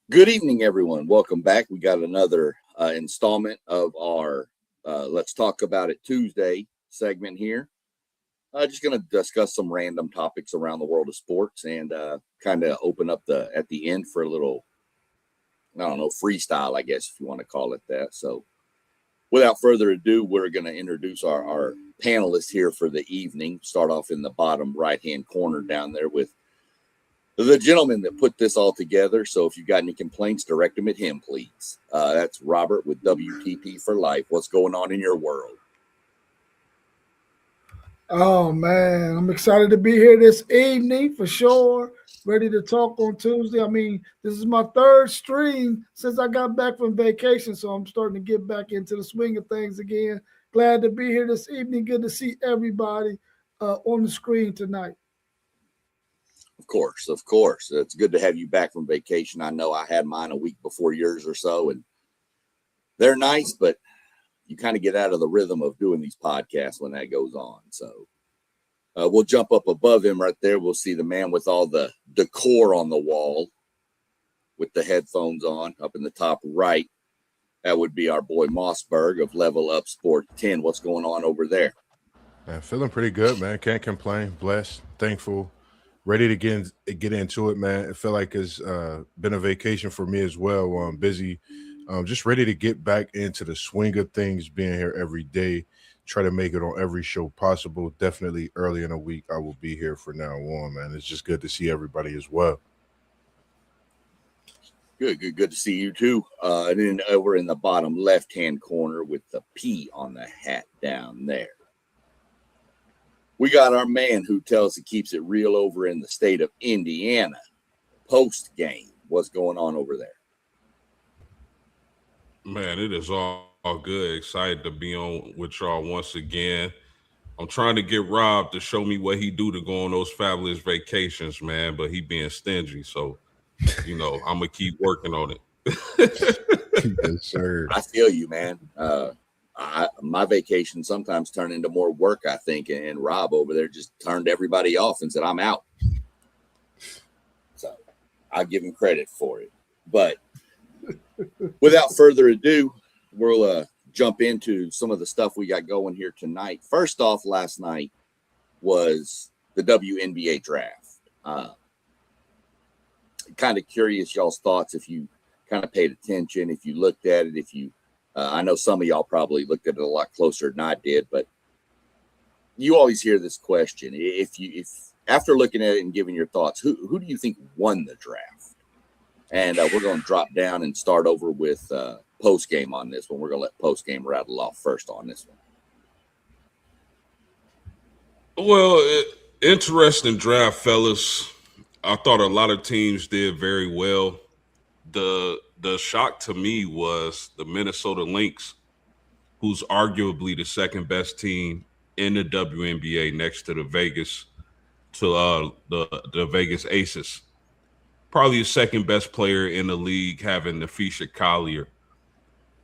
Good evening, everyone. Welcome back. We got another installment of our Let's Talk About It Tuesday segment here. Just going to discuss some random topics around the world of sports and kind of open up at the end for a little, freestyle, I guess, if you want to call it that. So without further ado, we're going to introduce our panelists here for the evening. Start off in the bottom right-hand corner down there with the gentleman that put this all together. So if you've got any complaints, direct them at him, please. That's Robert with WTP for Life. What's going on in your world? Oh, man. I'm excited to be here this evening for sure. Ready to talk on Tuesday. I mean, this is my third stream since I got back from vacation, so I'm starting to get back into the swing of things again. Glad to be here this evening. Good to see everybody on the screen tonight. Of course. It's good to have you back from vacation. I know I had mine a week before yours or so, and they're nice, but you kind of get out of the rhythm of doing these podcasts when that goes on. So we'll jump up above him right there. We'll see the man with all the decor on the wall with the headphones on up in the top right. That would be our boy Mossberg of Level Up Sport 10. What's going on over there? Man, feeling pretty good, man. Can't complain. Blessed, thankful, ready to get into it, man. I feel like it's been a vacation for me as well. I'm busy, just ready to get back into the swing of things, being here every day, try to make it on every show possible. Definitely early in the week, I will be here from now on, man. It's just good to see everybody as well. Good to see you too. And then over in the bottom left-hand corner with the P on the hat down there, we got our man who tells it keeps it real over in the state of Indiana. Post game, what's going on over there? Man, it is all good. Excited to be on with y'all once again. I'm trying to get Rob to show me what he do to go on those fabulous vacations, man, but he being stingy. So, I'm going to keep working on it. Yes, sir. I feel you, man. My vacation sometimes turn into more work, I think, and Rob over there just turned everybody off and said, I'm out. So I'll give him credit for it. But without further ado, we'll jump into some of the stuff we got going here tonight. First off, last night was the WNBA draft. Kind of curious y'all's thoughts if you kind of paid attention, if you looked at it, if you I know some of y'all probably looked at it a lot closer than I did, but you always hear this question. If after looking at it and giving your thoughts, who do you think won the draft? And we're going to drop down and start over with post game on this one. We're going to let post game rattle off first on this one. Well, interesting draft, fellas. I thought a lot of teams did very well. The shock to me was the Minnesota Lynx, who's arguably the second best team in the WNBA next to the Vegas Aces. Probably the second best player in the league, having Nafisha Collier.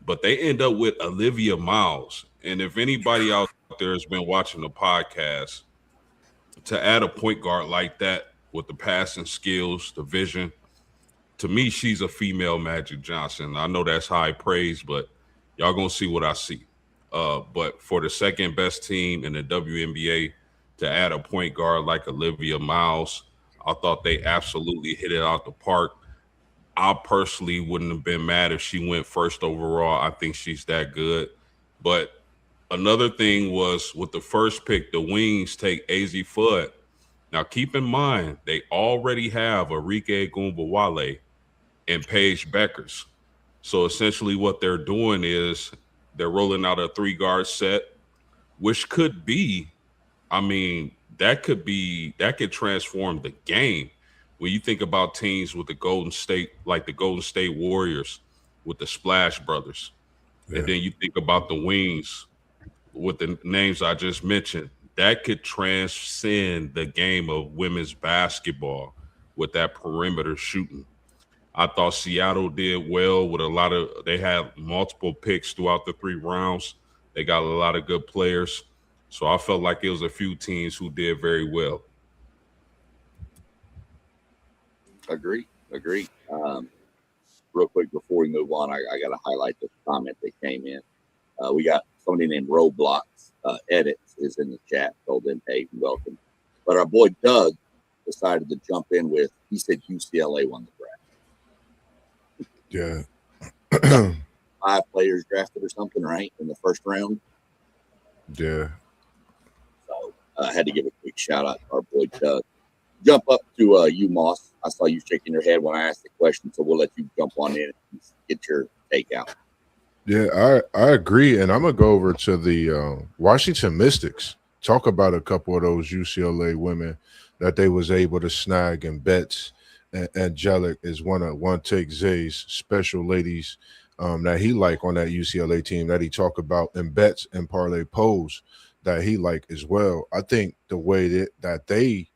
But they end up with Olivia Miles. And if anybody out there has been watching the podcast, to add a point guard like that with the passing skills, the vision, to me, she's a female Magic Johnson. I know that's high praise, but y'all going to see what I see. But for the second best team in the WNBA to add a point guard like Olivia Miles, I thought they absolutely hit it out the park. I personally wouldn't have been mad if she went first overall. I think she's that good. But another thing was with the first pick, the Wings take AZ Fudd. Now, keep in mind, they already have Arike Gumbawale and Paige Beckers. So essentially what they're doing is they're rolling out a 3-guard set, which could be, that could transform the game. When you think about teams with the Golden State Warriors with the Splash Brothers, and then you think about the Wings with the names I just mentioned, that could transcend the game of women's basketball with that perimeter shooting. I thought Seattle did well with they had multiple picks throughout the 3 rounds. They got a lot of good players. So I felt like it was a few teams who did very well. Agree. real quick before we move on, I got to highlight the comment that came in. We got somebody named Roblox Edits is in the chat. Told them, hey, welcome. But our boy Doug decided to jump in with, he said UCLA won the draft. Yeah. 5 players drafted or something, right, in the first round. Yeah. So I had to give a quick shout out to our boy Doug. Jump up to you, Moss. I saw you shaking your head when I asked the question, so we'll let you jump on in and get your take out. Yeah, I agree. And I'm going to go over to the Washington Mystics. Talk about a couple of those UCLA women that they was able to snag in bets. And Angelic is one Take Zay's special ladies that he like on that UCLA team that he talk about in bets and parlay polls that he like as well. I think the way that they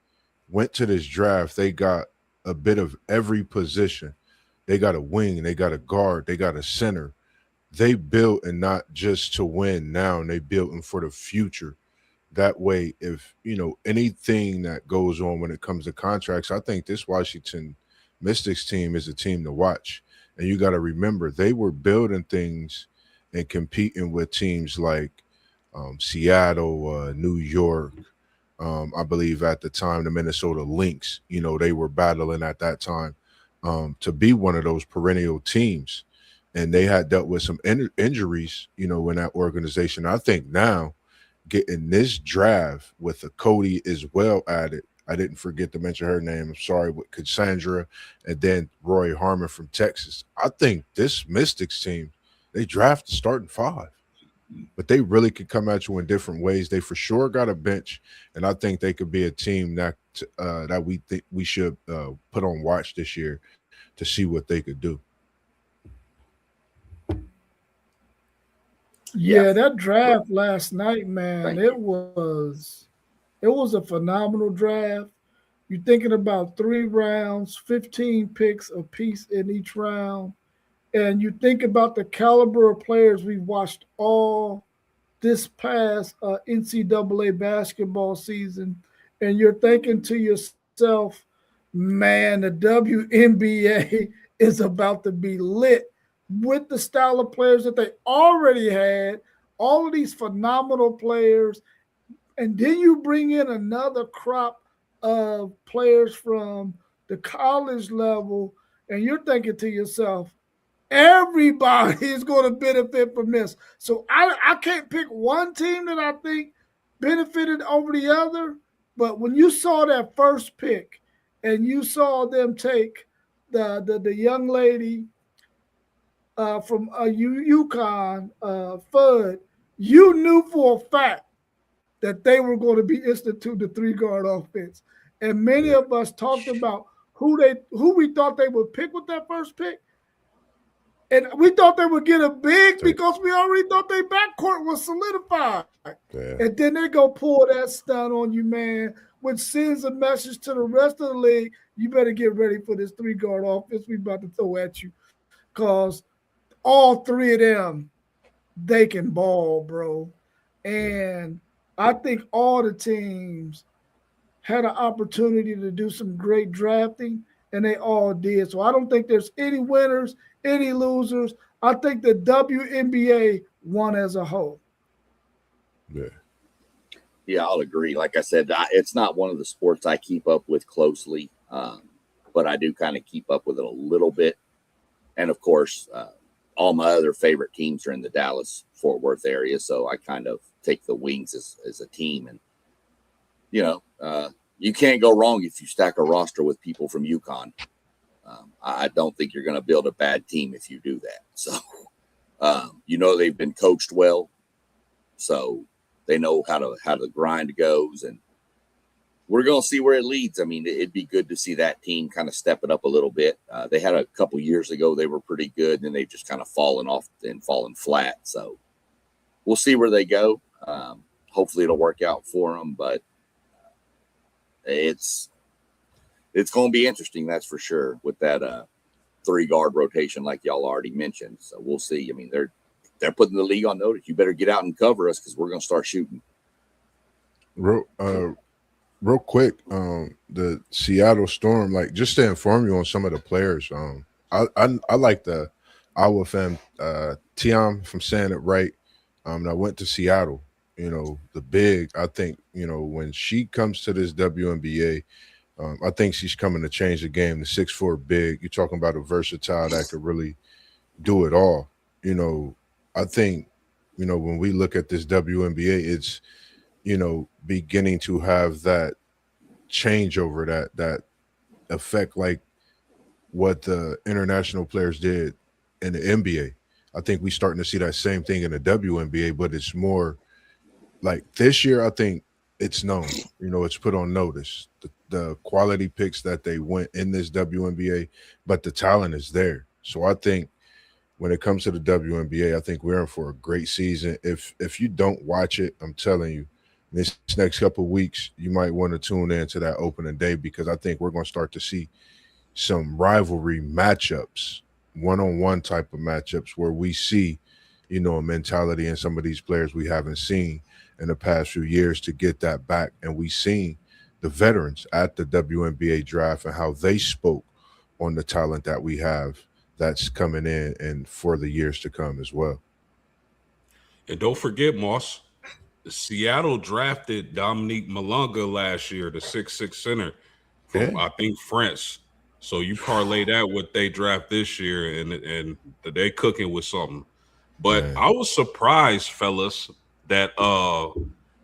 went to this draft, they got a bit of every position. They got a wing, they got a guard, they got a center. They built, and not just to win now, and they built them for the future. That way, if anything that goes on when it comes to contracts, I think this Washington Mystics team is a team to watch. And you got to remember, they were building things and competing with teams like Seattle, New York. I believe at the time the Minnesota Lynx, they were battling at that time to be one of those perennial teams. And they had dealt with some injuries, in that organization. I think now getting this draft with a Cody as well added, I didn't forget to mention her name, I'm sorry, with Cassandra and then Roy Harmon from Texas. I think this Mystics team, they draft the starting 5. But they really could come at you in different ways. They for sure got a bench, and I think they could be a team that we think we should put on watch this year to see what they could do. Yeah, that draft last night, man, it was a phenomenal draft. You're thinking about 3 rounds, 15 picks a piece in each round. And you think about the caliber of players we've watched all this past NCAA basketball season, and you're thinking to yourself, man, the WNBA is about to be lit with the style of players that they already had, all of these phenomenal players, and then you bring in another crop of players from the college level, and you're thinking to yourself, everybody is going to benefit from this. So I can't pick one team that I think benefited over the other. But when you saw that first pick and you saw them take the young lady from UConn, Fudd, you knew for a fact that they were going to be institute the 3-guard offense. And many of us talked about who we thought they would pick with that first pick. And we thought they would get a big because we already thought their backcourt was solidified. Yeah. And then they go pull that stunt on you, man, which sends a message to the rest of the league. You better get ready for this 3-guard offense we about to throw at you. Because all 3 of them, they can ball, bro. And I think all the teams had an opportunity to do some great drafting, and they all did. So I don't think there's any winners, any losers. I think the WNBA won as a whole. Yeah, I'll agree. Like I said, it's not one of the sports I keep up with closely, but I do kind of keep up with it a little bit. And, of course, all my other favorite teams are in the Dallas-Fort Worth area, so I kind of take the Wings as a team. And, you can't go wrong if you stack a roster with people from UConn. I don't think you're going to build a bad team if you do that. So, they've been coached well, so they know how the grind goes, and we're going to see where it leads. I mean, it'd be good to see that team kind of step it up a little bit. They had a couple years ago, they were pretty good, and then they've just kind of fallen off and fallen flat. So we'll see where they go. Hopefully it'll work out for them, but it's going to be interesting, that's for sure, with that 3-guard rotation like y'all already mentioned. So we'll see. I mean, they're putting the league on notice. You better get out and cover us because we're going to start shooting. Real quick, the Seattle Storm, like, just to inform you on some of the players, I like the Iowa fam Tiam, if I'm saying it right. And I went to Seattle. You know, the big. I think when she comes to this WNBA, I think she's coming to change the game. The 6'4" big. You're talking about a versatile that could really do it all. I think when we look at this WNBA, it's beginning to have that changeover, that effect, like what the international players did in the NBA. I think we're starting to see that same thing in the WNBA, but it's more like this year. I think it's known, it's put on notice, the quality picks that they went in this WNBA, but the talent is there. So I think when it comes to the WNBA, I think we're in for a great season. If you don't watch it, I'm telling you, this next couple of weeks, you might want to tune in to that opening day, because I think we're going to start to see some rivalry matchups, one-on-one type of matchups, where we see, a mentality in some of these players we haven't seen in the past few years to get that back. And we seen the veterans at the WNBA draft and how they spoke on the talent that we have that's coming in and for the years to come as well. And don't forget, Moss, Seattle drafted Dominique Malonga last year, the 6'6" center from I think France. So you parlay that with they draft this year, and they cooking with something. But I was surprised, fellas, that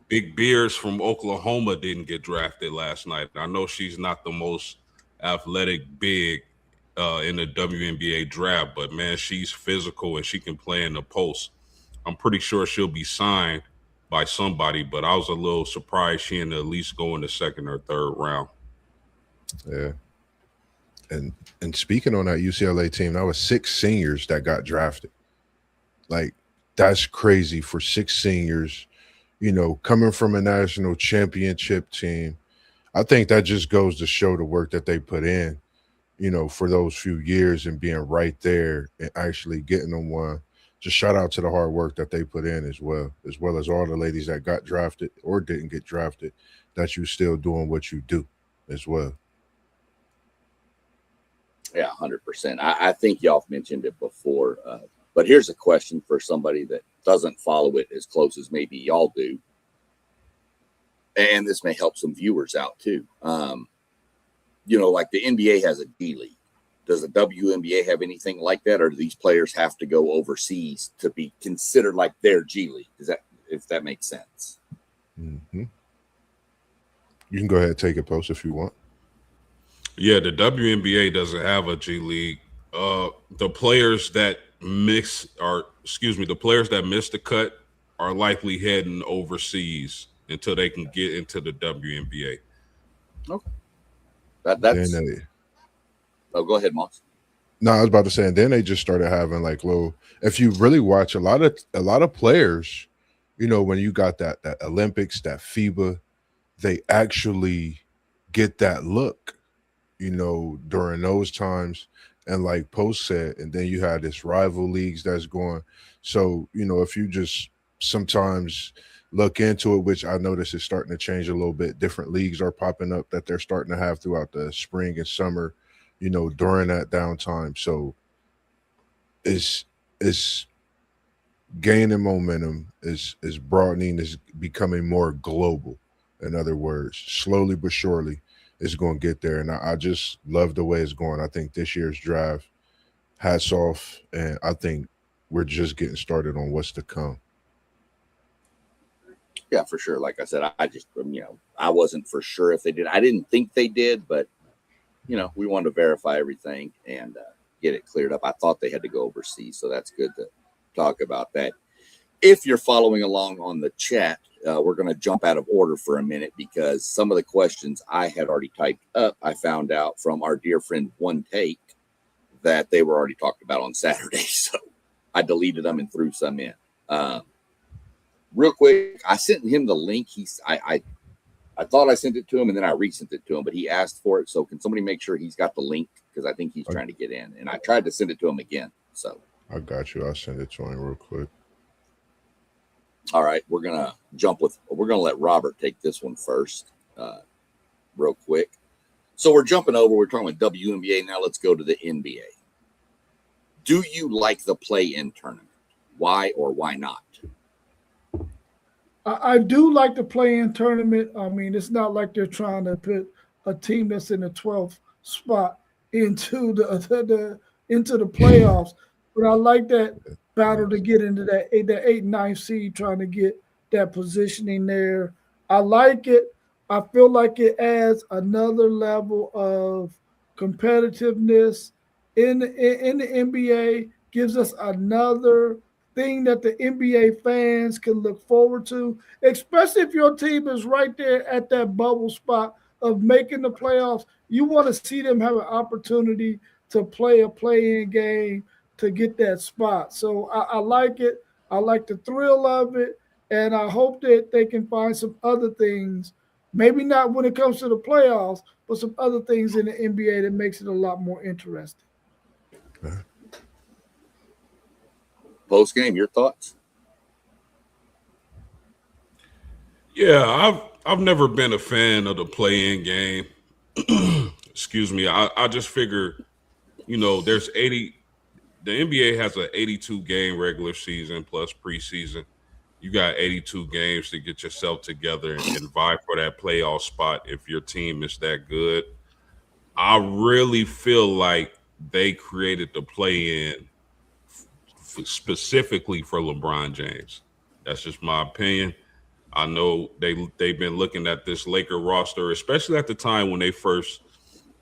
Big Beers from Oklahoma didn't get drafted last night. I know she's not the most athletic big in the WNBA draft, but man, she's physical and she can play in the post. I'm pretty sure she'll be signed by somebody, but I was a little surprised she didn't at least go in the second or third round. Yeah. And speaking on that UCLA team, that was 6 seniors that got drafted. Like, that's crazy for 6 seniors, coming from a national championship team. I think that just goes to show the work that they put in, for those few years, and being right there and actually getting them one. Just shout out to the hard work that they put in as well as all the ladies that got drafted or didn't get drafted, that you still doing what you do as well. Yeah, 100%. I think y'all mentioned it before, but here's a question for somebody that doesn't follow it as close as maybe y'all do, and this may help some viewers out too. Like the NBA has a D League. Does the WNBA have anything like that, or do these players have to go overseas to be considered like their G League? If that makes sense? Mm-hmm. You can go ahead and take it, Post, if you want. Yeah, the WNBA doesn't have a G League. The players that miss the cut are likely heading overseas until they can get into the WNBA. Okay. That's. Oh, go ahead, Moss. No, I was about to say, and then they just started having like little. If you really watch a lot of players, when you got that Olympics, that FIBA, they actually get that look, during those times. And like Post said, and then you had this rival leagues that's going. So, if you just sometimes look into it, which I notice is starting to change a little bit, different leagues are popping up that they're starting to have throughout the spring and summer, during that downtime. So it's gaining momentum, is broadening, is becoming more global. In other words, slowly but surely, it's going to get there. And I just love the way it's going. I think this year's draft, hats off, and I think we're just getting started on what's to come. Yeah, for sure. Like I said, I just, I wasn't for sure if they did. I didn't think they did, but, we wanted to verify everything and get it cleared up. I thought they had to go overseas, so that's good to talk about that. If you're following along on the chat, we're going to jump out of order for a minute because some of the questions I had already typed up, I found out from our dear friend One Take that they were already talked about on Saturday. So I deleted them and threw some in. Real quick, I sent him the link. I thought I sent it to him and then I resent it to him, but he asked for it. So can somebody make sure he's got the link? Because I think he's trying to get in. And I tried to send it to him again. So I got you. I'll send it to him real quick. All right, we're going to let Robert take this one first, real quick. So we're jumping over. We're talking about WNBA. Now let's go to the NBA. Do you like the play-in tournament? Why or why not? I do like the play-in tournament. I mean, it's not like they're trying to put a team that's in the 12th spot into the playoffs, but I like that battle to get into that 8th, 9th seed, trying to get that positioning there. I like it. I feel like it adds another level of competitiveness in the NBA, gives us another thing that the NBA fans can look forward to, especially if your team is right there at that bubble spot of making the playoffs. You want to see them have an opportunity to play a play-in game to get that spot. So I like it. I like the thrill of it, and I hope that they can find some other things, maybe not when it comes to the playoffs, but some other things in the NBA that makes it a lot more interesting. Post game, your thoughts? Yeah, I've never been a fan of the play-in game. Excuse me. I just figure, there's 80. The NBA has an 82 game regular season plus preseason. You got 82 games to get yourself together and vie for that playoff spot if your team is that good. I really feel like they created the play-in specifically for LeBron James. That's just my opinion. I know they've been looking at this Laker roster, especially at the time when they first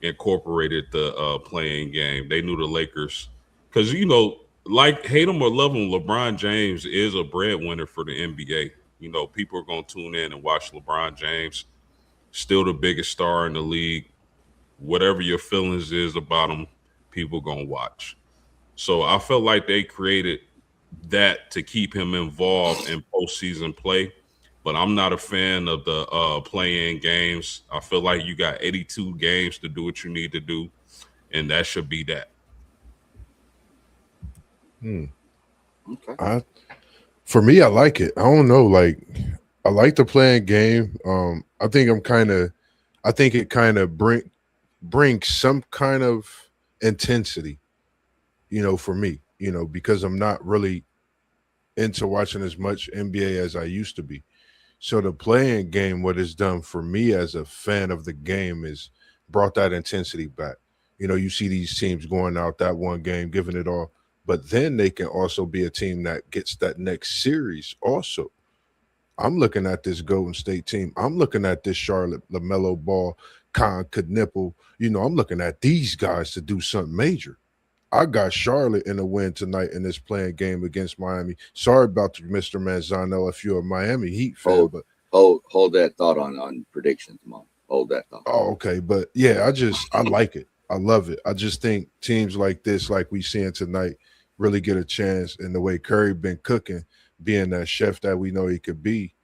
incorporated the play-in game. They knew the Lakers because, like hate them or love them, LeBron James is a breadwinner for the NBA. People are going to tune in and watch LeBron James, still the biggest star in the league. Whatever your feelings is about him, people going to watch. So I felt like they created that to keep him involved in postseason play. But I'm not a fan of the play-in games. I feel like you got 82 games to do what you need to do, and that should be that. Okay. For me, I like it. I don't know. I like the play-in game. I think it kind of brings some kind of intensity, for me, because I'm not really into watching as much NBA as I used to be. So the play-in game, what it's done for me as a fan of the game is brought that intensity back. You see these teams going out that one game, giving it all, but then they can also be a team that gets that next series also. I'm looking at this Golden State team. I'm looking at this Charlotte, LaMelo Ball, Con Knipple. I'm looking at these guys to do something major. I got Charlotte in a win tonight in this playing game against Miami. Sorry about Mr. Manzano if you're a Miami Heat fan, but hold that thought on predictions, Mom. Hold that thought. Oh, okay. But yeah, I like it. I love it. I just think teams like this, like we seeing tonight, really get a chance. And the way Curry been cooking, being that chef that we know he could be,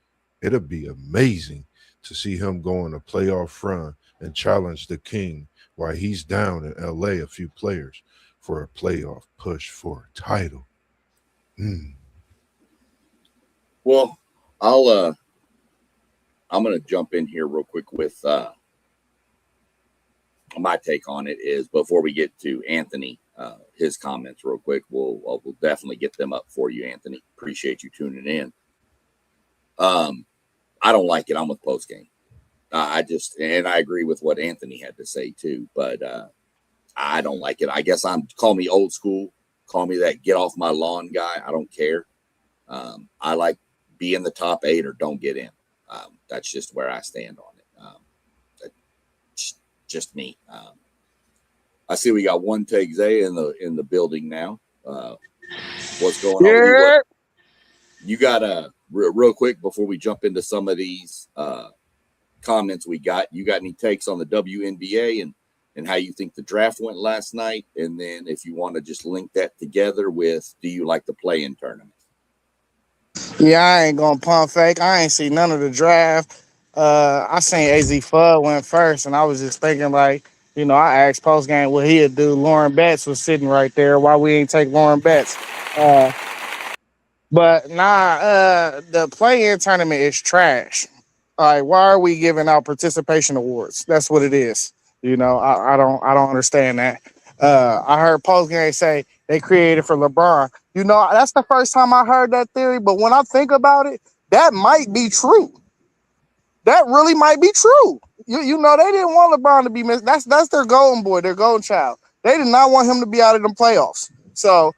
it'll be amazing to see him go on a playoff run and challenge the king while he's down in LA, a few players, for a playoff push for a title. Well, I'm going to jump in here real quick with my take on it is before we get to Anthony, his comments real quick. We'll definitely get them up for you, Anthony. Appreciate you tuning in. I don't like it. I'm with post game. I agree with what Anthony had to say too, but I don't like it. I guess call me old school, call me that get off my lawn guy. I don't care. I like be in the top 8 or don't get in. That's just where I stand on it. Just me. I see we got one take Zay in the building now. What's going on? You got real quick before we jump into some of these comments we got. You got any takes on the WNBA and how you think the draft went last night? And then if you want to just link that together with, do you like the play-in tournament? Yeah, I ain't gonna pump fake. I ain't see none of the draft. I seen AZ Fudd went first, and I was just thinking I asked post game what he'd do. Lauren Betts was sitting right there. Why we ain't take Lauren Betts? But the play-in tournament is trash. Why are we giving out participation awards? That's what it is. I don't understand that. I heard postgame say they created for LeBron. You know, that's the first time I heard that theory. But when I think about it, that might be true. That really might be true. You know, they didn't want LeBron to be missed. That's their golden boy, their golden child. They did not want him to be out of the playoffs. So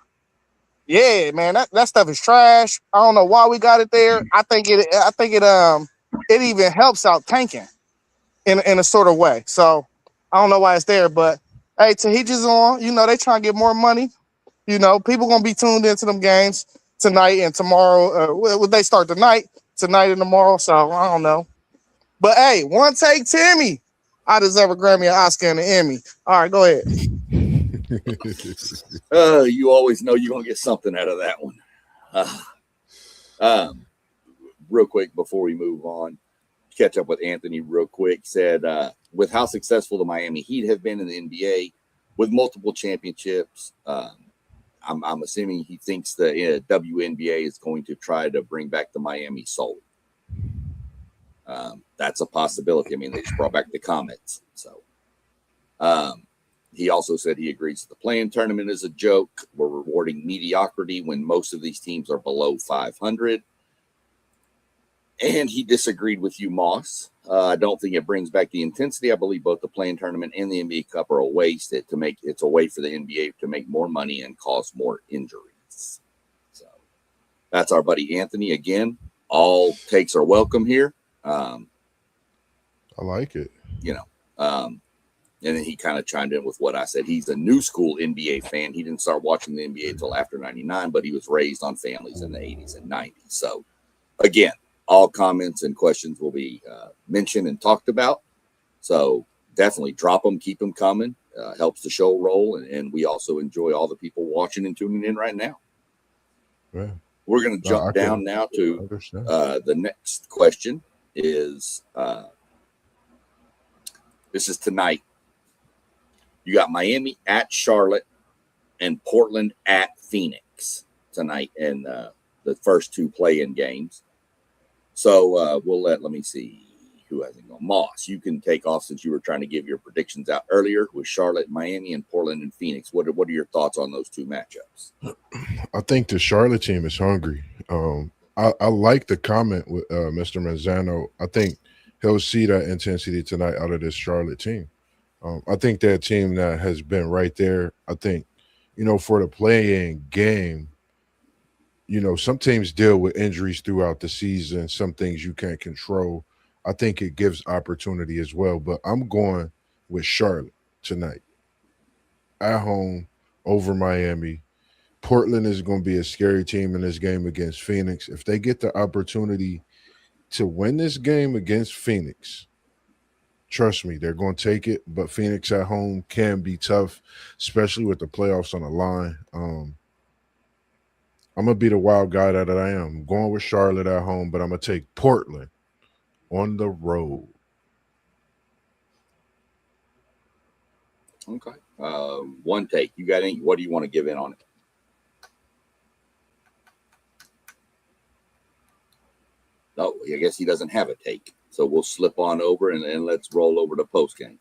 yeah, man, that stuff is trash. I don't know why we got it there. I think it even helps out tanking in a sort of way. So I don't know why it's there, but hey, to each his own. You know, they trying to get more money. You know, people gonna be tuned into them games tonight and tomorrow. Well, they start tonight and tomorrow. So I don't know. But hey, one take Timmy. I deserve a Grammy, an Oscar, and an Emmy. All right, go ahead. You always know you're gonna get something out of that one. Real quick before we move on, catch up with Anthony real quick. Said with how successful the Miami Heat have been in the NBA with multiple championships, I'm assuming he thinks the WNBA is going to try to bring back the Miami Soul. That's a possibility. I mean, they just brought back the Comets. So he also said he agrees the play-in tournament is a joke. We're rewarding mediocrity when most of these teams are below 500. And he disagreed with you, Moss. I don't think it brings back the intensity. I believe both the play-in tournament and the NBA Cup are a waste. It's a way for the NBA to make more money and cause more injuries. So that's our buddy Anthony. Again, all takes are welcome here. I like it. You know, and then he kind of chimed in with what I said. He's a new school NBA fan. He didn't start watching the NBA until after 99, but he was raised on families in the 80s and 90s. So, again, all comments and questions will be mentioned and talked about. So, definitely drop them, keep them coming. Helps the show roll. And we also enjoy all the people watching and tuning in right now. Yeah. We're going to jump down now to the next question is this is tonight. You got Miami at Charlotte and Portland at Phoenix tonight in the first two play-in games. So let me see who hasn't gone. Moss, you can take off since you were trying to give your predictions out earlier with Charlotte, Miami, and Portland and Phoenix. What are your thoughts on those two matchups? I think the Charlotte team is hungry. I like the comment with Mr. Manzano. I think he'll see that intensity tonight out of this Charlotte team. I think that team that has been right there, I think, for the play-in game, some teams deal with injuries throughout the season, some things you can't control. I think it gives opportunity as well, but I'm going with Charlotte tonight at home over Miami. Portland is going to be a scary team in this game against Phoenix. If they get the opportunity to win this game against Phoenix, trust me, they're going to take it. But Phoenix at home can be tough, especially with the playoffs on the line. I'm going to be the wild guy that I am. I'm going with Charlotte at home, but I'm going to take Portland on the road. Okay. One take. You got any? What do you want to give in on it? No, I guess he doesn't have a take. So we'll slip on over and let's roll over to post game.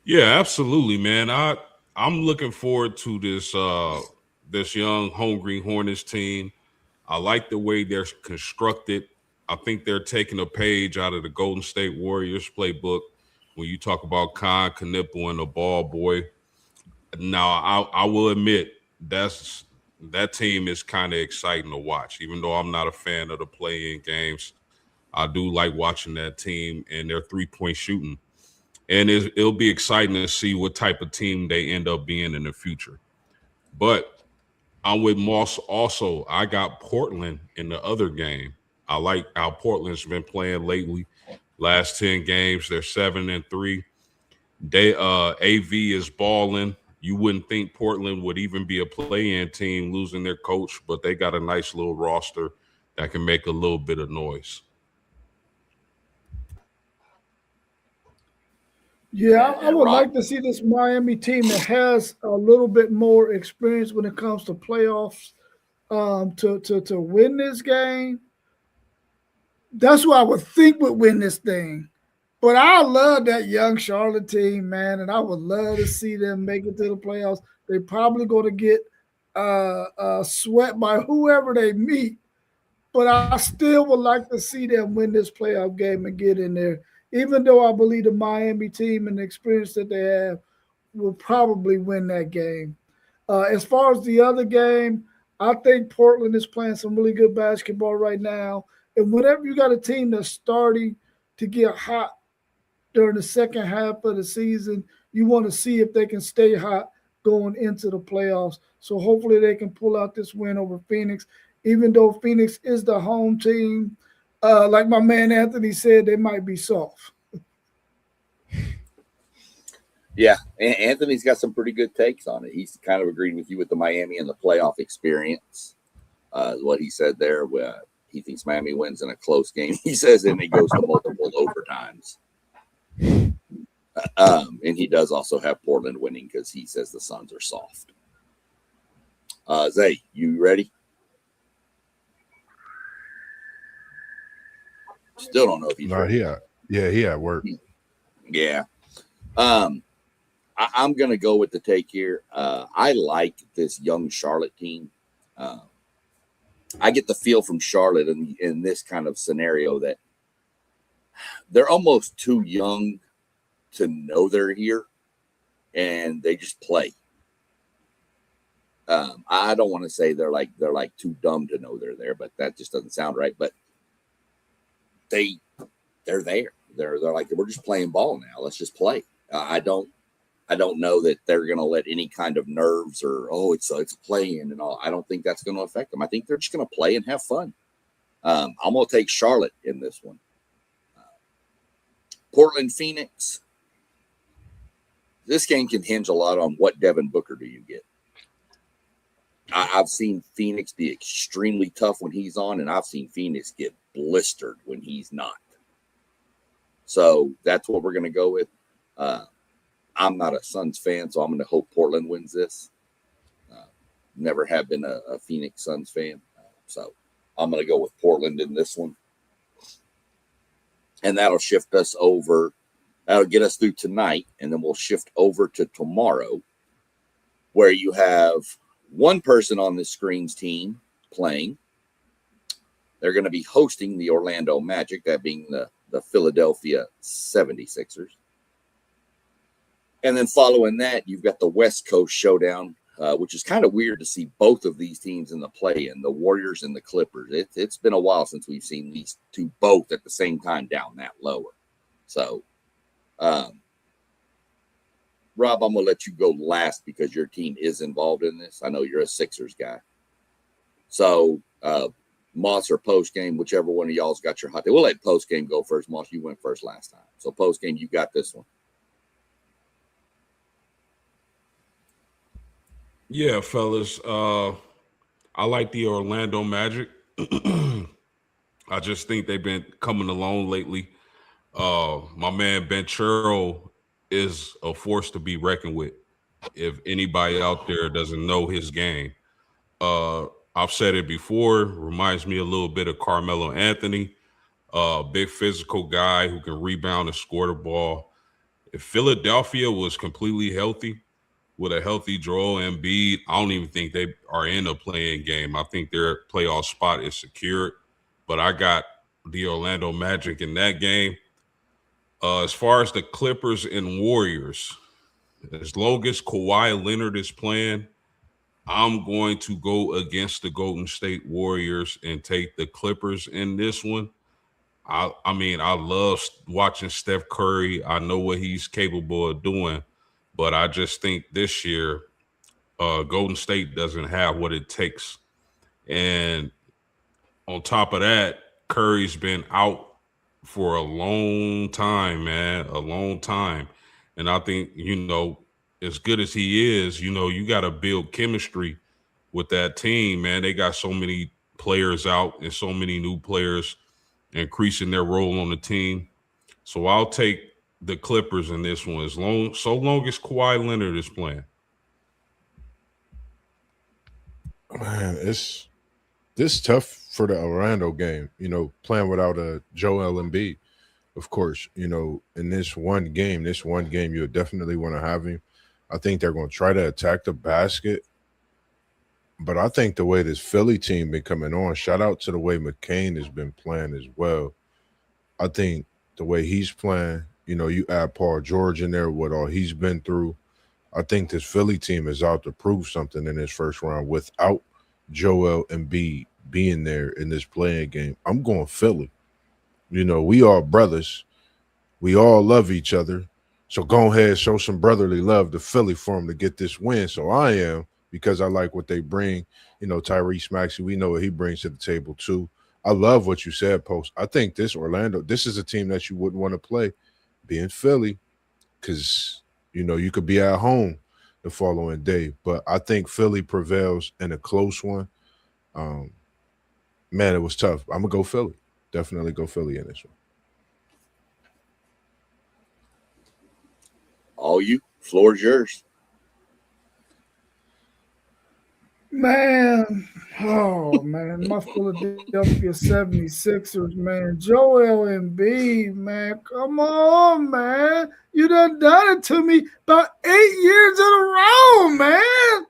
Yeah, absolutely, man. I'm looking forward to this young hungry Hornets team. I like the way they're constructed. I think they're taking a page out of the Golden State Warriors playbook when you talk about Khan, Knipple, and the ball boy. Now, I will admit that team is kind of exciting to watch. Even though I'm not a fan of the play-in games, I do like watching that team and their three-point shooting. And it'll be exciting to see what type of team they end up being in the future. But I'm with Moss also. I got Portland in the other game. I like how Portland's been playing lately. Last 10 games, they're 7-3. AV is balling. You wouldn't think Portland would even be a play-in team losing their coach, but they got a nice little roster that can make a little bit of noise. Yeah, I would like to see this Miami team that has a little bit more experience when it comes to playoffs to win this game. That's who I would think would win this thing. But I love that young Charlotte team, man, and I would love to see them make it to the playoffs. They're probably going to get swept by whoever they meet, but I still would like to see them win this playoff game and get in there. Even though I believe the Miami team and the experience that they have will probably win that game. As far as the other game, I think Portland is playing some really good basketball right now. And whenever you got a team that's starting to get hot during the second half of the season, you want to see if they can stay hot going into the playoffs. So hopefully they can pull out this win over Phoenix, even though Phoenix is the home team. Like my man Anthony said, they might be soft. Yeah, Anthony's got some pretty good takes on it. He's kind of agreed with you with the Miami and the playoff experience. What he said there, he thinks Miami wins in a close game. He says, and it goes to multiple overtimes. And he does also have Portland winning because he says the Suns are soft. Zay, you ready? Still don't know if he's ready. He at work. Yeah. I'm going to go with the take here. I like this young Charlotte team. I get the feel from Charlotte in this kind of scenario that they're almost too young to know they're here, and they just play. I don't want to say they're like too dumb to know they're there, but that just doesn't sound right. But they're there. They're like, we're just playing ball now. Let's just play. I don't know that they're going to let any kind of nerves or it's playing and all. I don't think that's going to affect them. I think they're just going to play and have fun. I'm going to take Charlotte in this one. Portland, Phoenix. This game can hinge a lot on what Devin Booker do you get. I've seen Phoenix be extremely tough when he's on, and I've seen Phoenix get blistered when he's not. So that's what we're going to go with. I'm not a Suns fan, so I'm going to hope Portland wins this. Never have been a Phoenix Suns fan. So I'm going to go with Portland in this one. And that'll shift us over. That'll get us through tonight, and then we'll shift over to tomorrow, where you have one person on the screen's team playing. They're going to be hosting the Orlando Magic, that being the Philadelphia 76ers. And then following that, you've got the West Coast showdown, which is kind of weird to see both of these teams in the play-in, the Warriors and the Clippers. It's been a while since we've seen these two both at the same time down that lower. So, Rob, I'm going to let you go last because your team is involved in this. I know you're a Sixers guy. So, Moss or post-game, whichever one of y'all's got your hot take. We'll let post-game go first. Moss, you went first last time. So, post-game, you got this one. Yeah, fellas. I like the Orlando Magic. I just think they've been coming along lately. My man Ben Churro is a force to be reckoned with. If anybody out there doesn't know his game, I've said it before. Reminds me a little bit of Carmelo Anthony, big physical guy who can rebound and score the ball. If Philadelphia was completely healthy, with a healthy Joel Embiid, I don't even think they are in a playing game. I think their playoff spot is secured. But I got the Orlando Magic in that game. As far as the Clippers and Warriors, as long as Kawhi Leonard is playing, I'm going to go against the Golden State Warriors and take the Clippers in this one. I mean, I love watching Steph Curry. I know what he's capable of doing. But I just think this year, Golden State doesn't have what it takes. And on top of that, Curry's been out for a long time, man, a long time. And I think, as good as he is, you got to build chemistry with that team, man. They got so many players out and so many new players increasing their role on the team. So I'll take the Clippers in this one, so long as Kawhi Leonard is playing. Man, this tough for the Orlando game, playing without a Joel Embiid. of course, in this one game, you'll definitely want to have him. I think they're going to try to attack the basket. But I think the way this Philly team been coming on, shout out to the way McCain has been playing as well. I think the way he's playing, you add Paul George in there, what all he's been through. I think this Philly team is out to prove something in this first round without Joel Embiid being there in this playing game. I'm going Philly. We all brothers. We all love each other. So go ahead, show some brotherly love to Philly for them to get this win. So I am, because I like what they bring. Tyrese Maxey, we know what he brings to the table too. I love what you said, Post. I think this is a team that you wouldn't want to play, being Philly, because, you could be at home the following day. But I think Philly prevails in a close one. Man, it was tough. I'm going to go Philly. Definitely go Philly in this one. All you, floor's yours. Man, my Philadelphia 76ers, man. Joel Embiid, man. Come on, man. You done it to me about 8 years in a row, man.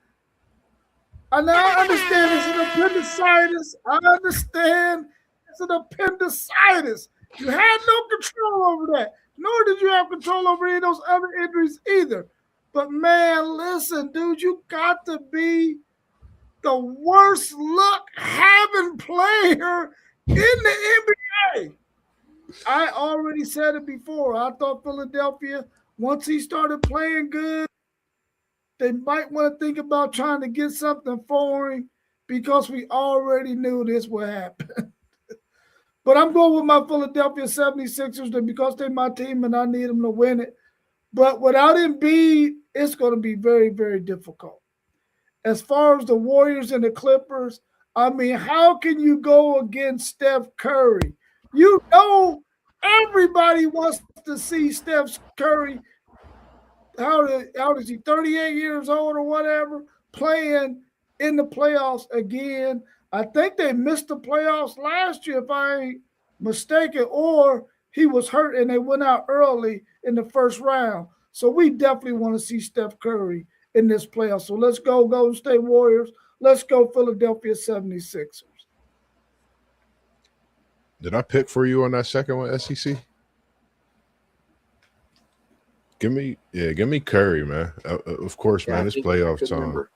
And I understand it's an appendicitis. I understand it's an appendicitis. You had no control over that, nor did you have control over any of those other injuries either. But, man, listen, dude, you got to be the worst luck having player in the NBA. I already said it before. I thought Philadelphia, once he started playing good, they might want to think about trying to get something for him, because we already knew this would happen. But I'm going with my Philadelphia 76ers because they're my team and I need them to win it. But without Embiid, it's going to be very, very difficult. As far as the Warriors and the Clippers, I mean, how can you go against Steph Curry? Everybody wants to see Steph Curry. How is he, 38 years old or whatever, playing in the playoffs again? I think they missed the playoffs last year, if I ain't mistaken, or he was hurt and they went out early in the first round. So we definitely want to see Steph Curry in this playoff. So let's go Golden State Warriors. Let's go Philadelphia 76ers. Did I pick for you on that second one, SEC? Give me Curry, man. Of course, man. It's playoff time. Remember.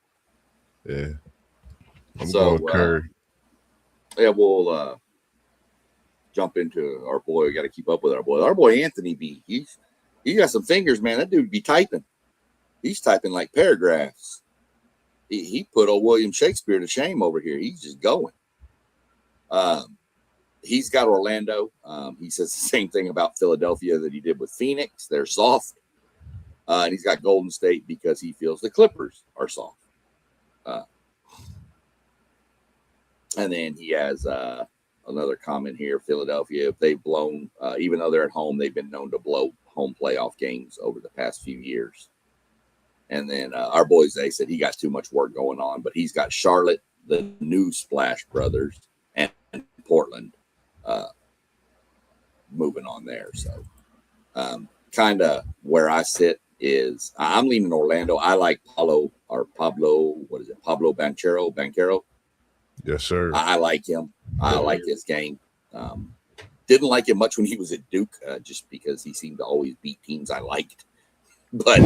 Yeah. I'm going Curry. We'll jump into our boy. We got to keep up with our boy. Our boy Anthony B. He got some fingers, man. That dude be typing. He's typing like paragraphs. He put old William Shakespeare to shame over here. He's just going. He's got Orlando. He says the same thing about Philadelphia that he did with Phoenix. They're soft. And he's got Golden State because he feels the Clippers are soft. And then he has another comment here. Philadelphia, if they've blown, even though they're at home, they've been known to blow home playoff games over the past few years. And then our boy Zay said he got too much work going on, but he's got Charlotte, the new Splash Brothers, and Portland moving on there. So kind of where I sit is I'm leaning Orlando. I like Pablo Banchero. Yes, sir. I like him. I like his game. Didn't like him much when he was at Duke, just because he seemed to always beat teams I liked. But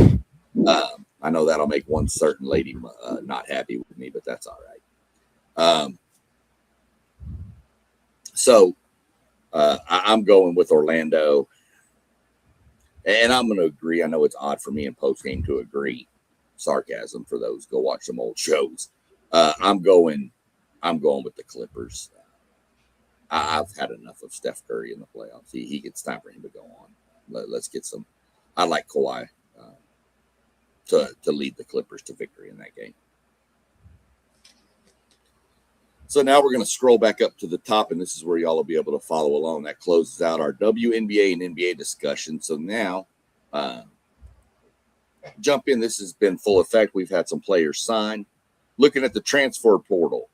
I know that'll make one certain lady not happy with me, but that's all right. So I'm going with Orlando. And I'm going to agree. I know it's odd for me in postgame to agree. Sarcasm for those. Go watch some old shows. I'm going with the Clippers. I've had enough of Steph Curry in the playoffs. It's time for him to go on. Let's get some. I like Kawhi to lead the Clippers to victory in that game. So now we're going to scroll back up to the top, and this is where y'all will be able to follow along. That closes out our WNBA and NBA discussion. So now jump in. This has been full effect. We've had some players sign. Looking at the transfer portal,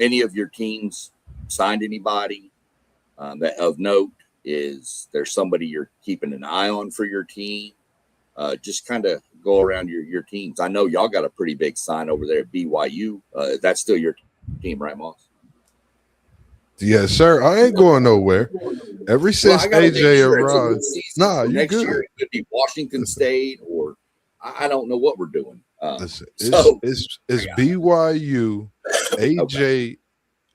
any of your teams signed anybody? that of note is there's somebody you're keeping an eye on for your team? Just kind of go around your teams. I know y'all got a pretty big sign over there at BYU. That's still your team, right, Moss? Yes, sir. I ain't going nowhere. Ever since AJ arrived, nah, you next good. year it could be Washington State, or I don't know what we're doing. Listen, it's BYU, AJ. Okay.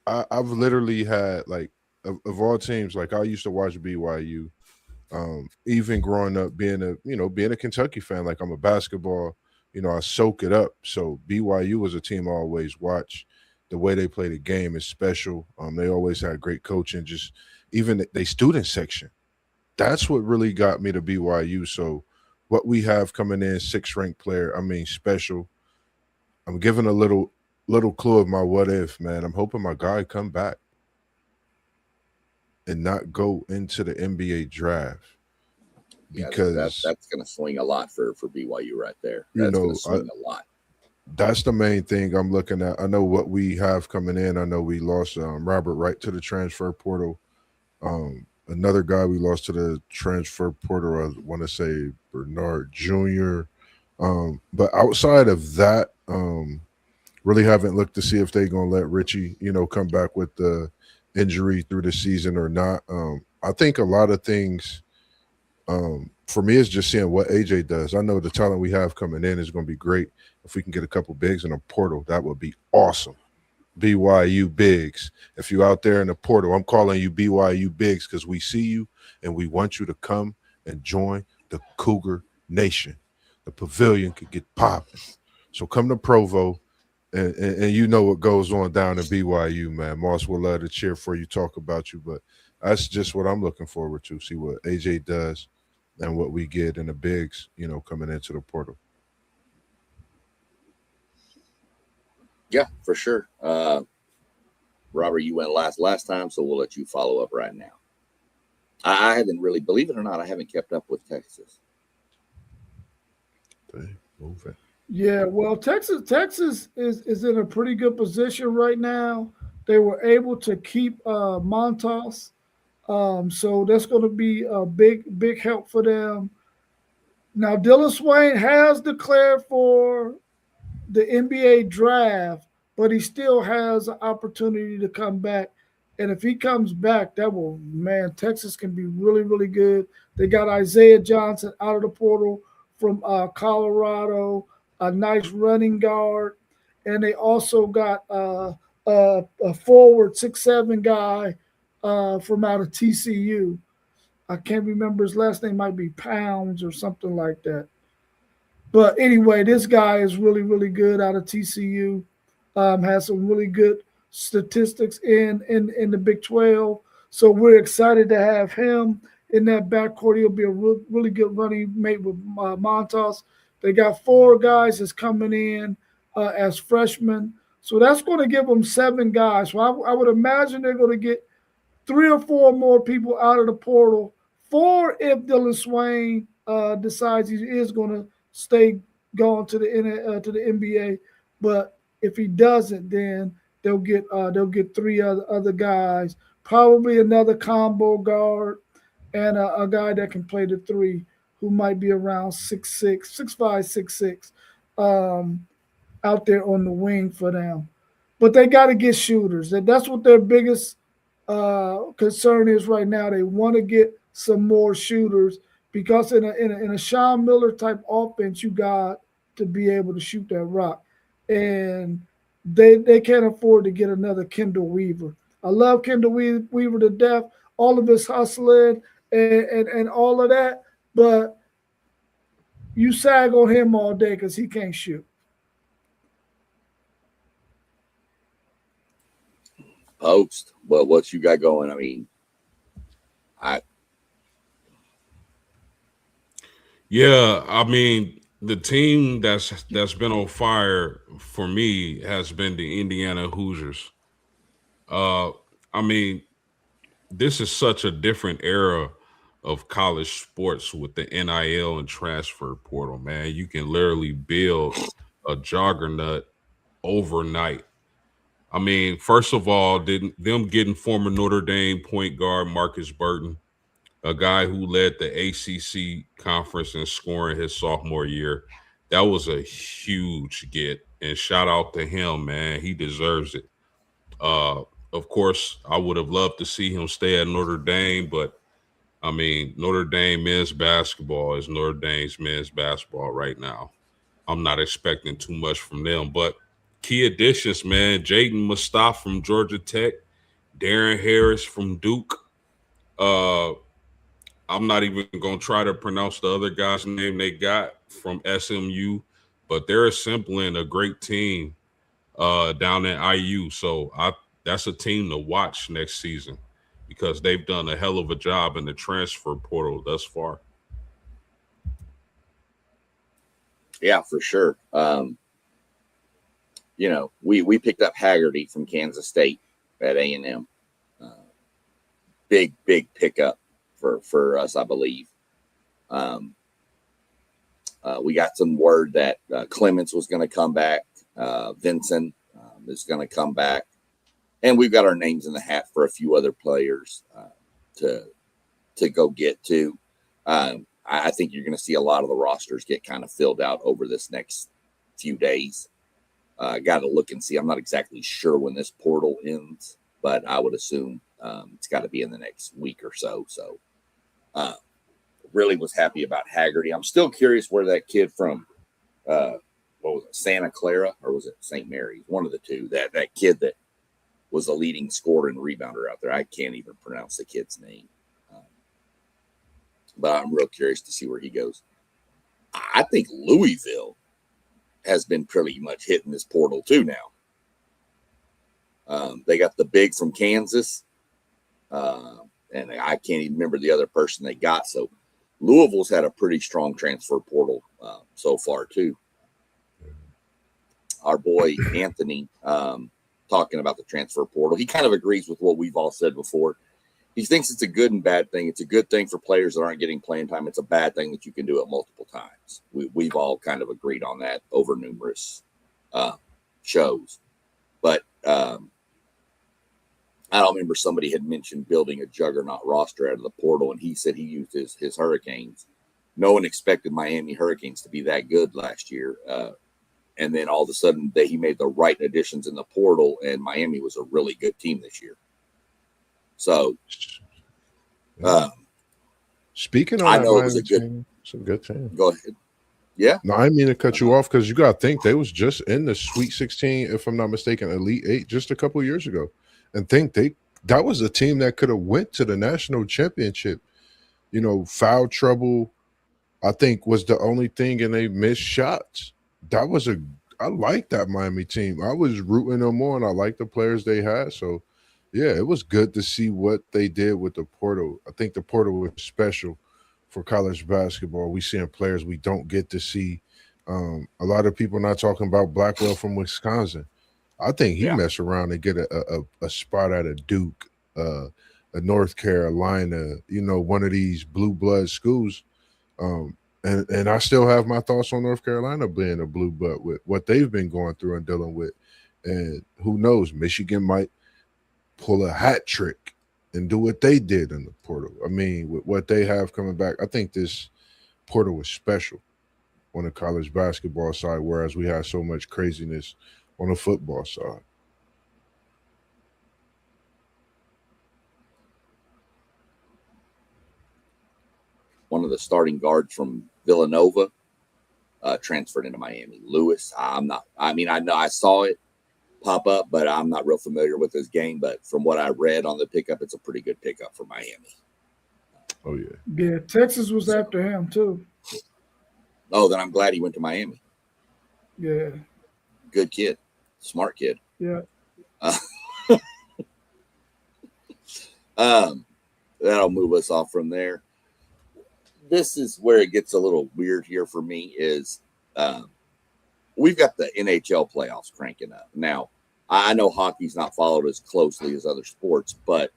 I've literally had like of all teams, like I used to watch BYU. Even growing up being a Kentucky fan, like I'm a basketball, I soak it up. So BYU was a team I always watch. The way they play the game is special. They always had great coaching, just even they student section. That's what really got me to BYU. So what we have coming in, 6th ranked player, I mean, special. I'm giving a little clue of my what if, man. I'm hoping my guy come back and not go into the NBA draft. Because that's going to swing a lot for BYU right there. That's going to swing a lot. That's the main thing I'm looking at. I know what we have coming in. I know we lost Robert Wright to the transfer portal. Another guy we lost to the transfer portal, I want to say Bernard Jr. But outside of that, really haven't looked to see if they're going to let Richie, come back with the injury through the season or not. I think a lot of things for me is just seeing what AJ does. I know the talent we have coming in is going to be great. If we can get a couple bigs in a portal, that would be awesome. BYU bigs. If you're out there in the portal, I'm calling you BYU bigs because we see you and we want you to come and join the Cougar Nation. The pavilion could get popping. So come to Provo, and you know what goes on down in BYU, man. Moss will love to cheer for you, talk about you, but that's just what I'm looking forward to, see what AJ does and what we get in the bigs, coming into the portal. Yeah, for sure. Robert, you went last time, so we'll let you follow up right now. I haven't really, believe it or not, I haven't kept up with Texas. Okay. Yeah, well, Texas is in a pretty good position right now. They were able to keep Montas, so that's going to be a big help for them. Now, Dylan Swain has declared for the NBA draft, but he still has an opportunity to come back. And if he comes back, Texas can be really, really good. They got Isaiah Johnson out of the portal from Colorado, a nice running guard. And they also got a forward 6'7" guy from out of TCU. I can't remember his last name, might be Pounds or something like that. But anyway, this guy is really, really good out of TCU. Has some really good statistics in the Big 12. So we're excited to have him in that backcourt. He'll be a really good running mate with Montas. They got 4 guys that's coming in as freshmen. So that's going to give them 7 guys. So I would imagine they're going to get 3 or 4 more people out of the portal. 4 if Dylan Swain decides he is going to stay going to the NBA, but if he doesn't, then they'll get 3 other guys, probably another combo guard, and a guy that can play the 3, who might be around 6'5", 6'6", out there on the wing for them. But they got to get shooters. That's what their biggest concern is right now. They want to get some more shooters. Because in a Sean Miller type offense, you got to be able to shoot that rock, and they can't afford to get another Kendall Weaver. I love Kendall Weaver to death, all of his hustling and all of that, but you sag on him all day because he can't shoot. Post, well, what you got going? I mean, Yeah, I mean, the team that's been on fire for me has been the Indiana Hoosiers. I mean, this is such a different era of college sports with the NIL and transfer portal, man. You can literally build a juggernaut overnight. I mean, first of all, them getting former Notre Dame point guard Marcus Burton, a guy who led the ACC conference in scoring his sophomore year. That was a huge get, and shout out to him, man. He deserves it. Uh, of course, I would have loved to see him stay at Notre Dame, but I mean, Notre Dame men's basketball is Notre Dame's men's basketball right now. I'm not expecting too much from them, but key additions, man. Jaden Mustafa from Georgia Tech, Darren Harris from Duke. I'm not even going to try to pronounce the other guy's name they got from SMU, but they're assembling a great team down at IU. So that's a team to watch next season because they've done a hell of a job in the transfer portal thus far. Yeah, for sure. We picked up Haggerty from Kansas State at A&M. Big pickup for us, I believe. We got some word that Clements was going to come back. Vincent is going to come back. And we've got our names in the hat for a few other players to go get to. I think you're going to see a lot of the rosters get kind of filled out over this next few days. Got to look and see. I'm not exactly sure when this portal ends, but I would assume it's got to be in the next week or so. So really was happy about Haggerty. I'm still curious where that kid from, what was it, Santa Clara, or was it St. Mary's? One of the two. That kid that was the leading scorer and rebounder out there. I can't even pronounce the kid's name. But I'm real curious to see where he goes. I think Louisville has been pretty much hitting this portal too now. They got the big from Kansas, and I can't even remember the other person they got. So Louisville's had a pretty strong transfer portal so far too. Our boy Anthony talking about the transfer portal, he kind of agrees with what we've all said before. He thinks it's a good and bad thing. It's a good thing for players that aren't getting playing time. It's a bad thing that you can do it multiple times. We've all kind of agreed on that over numerous shows. But I don't remember, somebody had mentioned building a juggernaut roster out of the portal, and he said he used his Hurricanes. No one expected Miami Hurricanes to be that good last year. And then all of a sudden he made the right additions in the portal, and Miami was a really good team this year. So, speaking of, I know it was a good team. Go ahead. Yeah. No, I didn't mean to cut you off because you got to think they was just in the Sweet 16, if I'm not mistaken, Elite 8 just a couple of years ago, and think that was a team that could have went to the national championship. You know, foul trouble, I think, was the only thing, and they missed shots. I like that Miami team. I was rooting them on. I like the players they had. So, yeah, it was good to see what they did with the portal. I think the portal was special for college basketball. We seeing players we don't get to see. A lot of people not talking about Blackwell from Wisconsin. I think he messed around and get a spot at a Duke, a North Carolina, one of these blue blood schools. And I still have my thoughts on North Carolina being a blue blood with what they've been going through and dealing with. And who knows, Michigan might pull a hat trick and do what they did in the portal. I mean, with what they have coming back, I think this portal was special on the college basketball side, whereas we had so much craziness on the football side. One of the starting guards from Villanova transferred into Miami. Lewis. I know I saw it pop up, but I'm not real familiar with his game. But from what I read on the pickup, it's a pretty good pickup for Miami. Oh, yeah. Yeah, Texas was after him, too. Oh, then I'm glad he went to Miami. Yeah. Good kid. Smart kid. Yeah. That'll move us off from there. This is where it gets a little weird here for me is we've got the NHL playoffs cranking up. Now, I know hockey's not followed as closely as other sports, but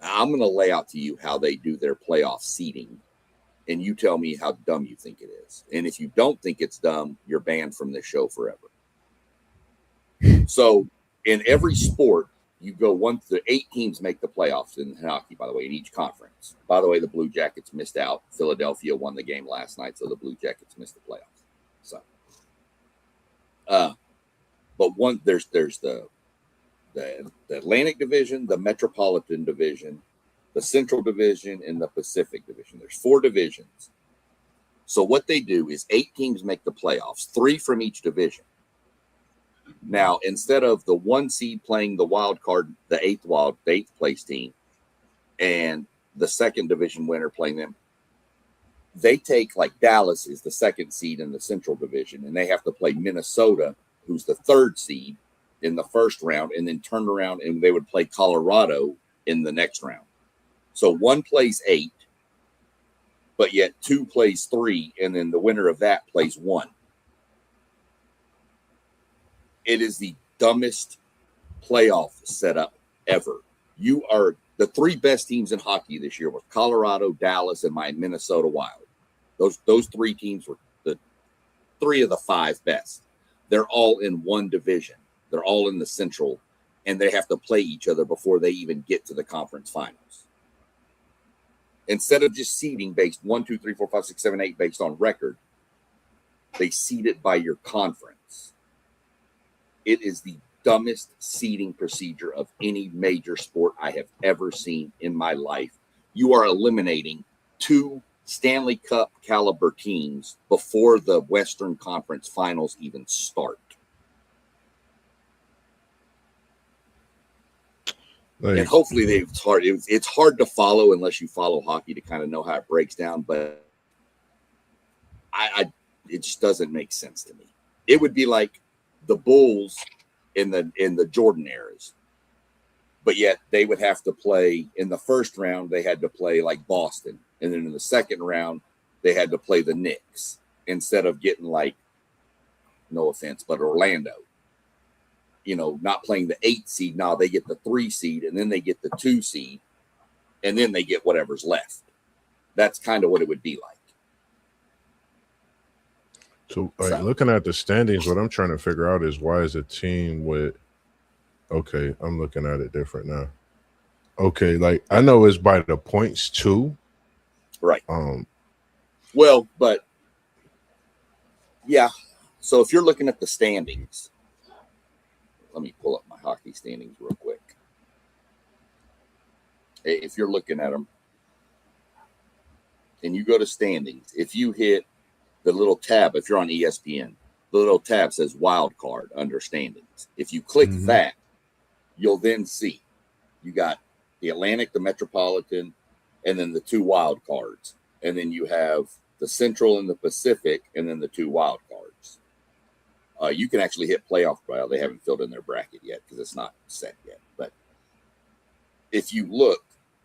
I'm going to lay out to you how they do their playoff seeding, and you tell me how dumb you think it is. And if you don't think it's dumb, you're banned from this show forever. So in every sport, you go the 8 teams make the playoffs in hockey, by the way, in each conference. By the way, the Blue Jackets missed out. Philadelphia won the game last night, so the Blue Jackets missed the playoffs. So, but there's the Atlantic Division, the Metropolitan Division, the Central Division, and the Pacific Division. There's 4 divisions. So what they do is 8 teams make the playoffs, 3 from each division. Now, instead of the 1 seed playing the wild card, the 8th place team, and the second division winner playing them, they take, like, Dallas is the 2nd seed in the Central Division, and they have to play Minnesota, who's the 3rd seed, in the first round, and then turn around and they would play Colorado in the next round. So 1 plays 8, but yet 2 plays 3, and then the winner of that plays 1. It is the dumbest playoff setup ever. You are the 3 best teams in hockey this year were Colorado, Dallas, and my Minnesota Wild. Those 3 teams were the 3 of the 5 best. They're all in one division. They're all in the Central, and they have to play each other before they even get to the conference finals. Instead of just seeding based 1, 2, 3, 4, 5, 6, 7, 8 based on record, they seed it by your conference. It is the dumbest seeding procedure of any major sport I have ever seen in my life. You are eliminating 2 Stanley Cup caliber teams before the Western Conference Finals even start. And hopefully it's hard to follow unless you follow hockey to kind of know how it breaks down, but it just doesn't make sense to me. It would be like the Bulls in the Jordan eras, but yet they would have to play in the first round. They had to play like Boston, and then in the second round they had to play the Knicks instead of getting, like, no offense, but Orlando. Not playing the 8 seed. Now they get the 3 seed, and then they get the 2 seed, and then they get whatever's left. That's kind of what it would be like. So, looking at the standings, what I'm trying to figure out is why is a team with, okay, I'm looking at it different now. Okay, like, I know it's by the points too. Right. Well, but yeah. So if you're looking at the standings, let me pull up my hockey standings real quick. If you're looking at them and you go to standings, if you hit the little tab, if you're on ESPN, the little tab says wild card under standings. If you click that, you'll then see you got the Atlantic, the Metropolitan, and then the 2 wild cards. And then you have the Central and the Pacific, and then the 2 wild cards. You can actually hit playoff. Well, they haven't filled in their bracket yet because it's not set yet. But if you look,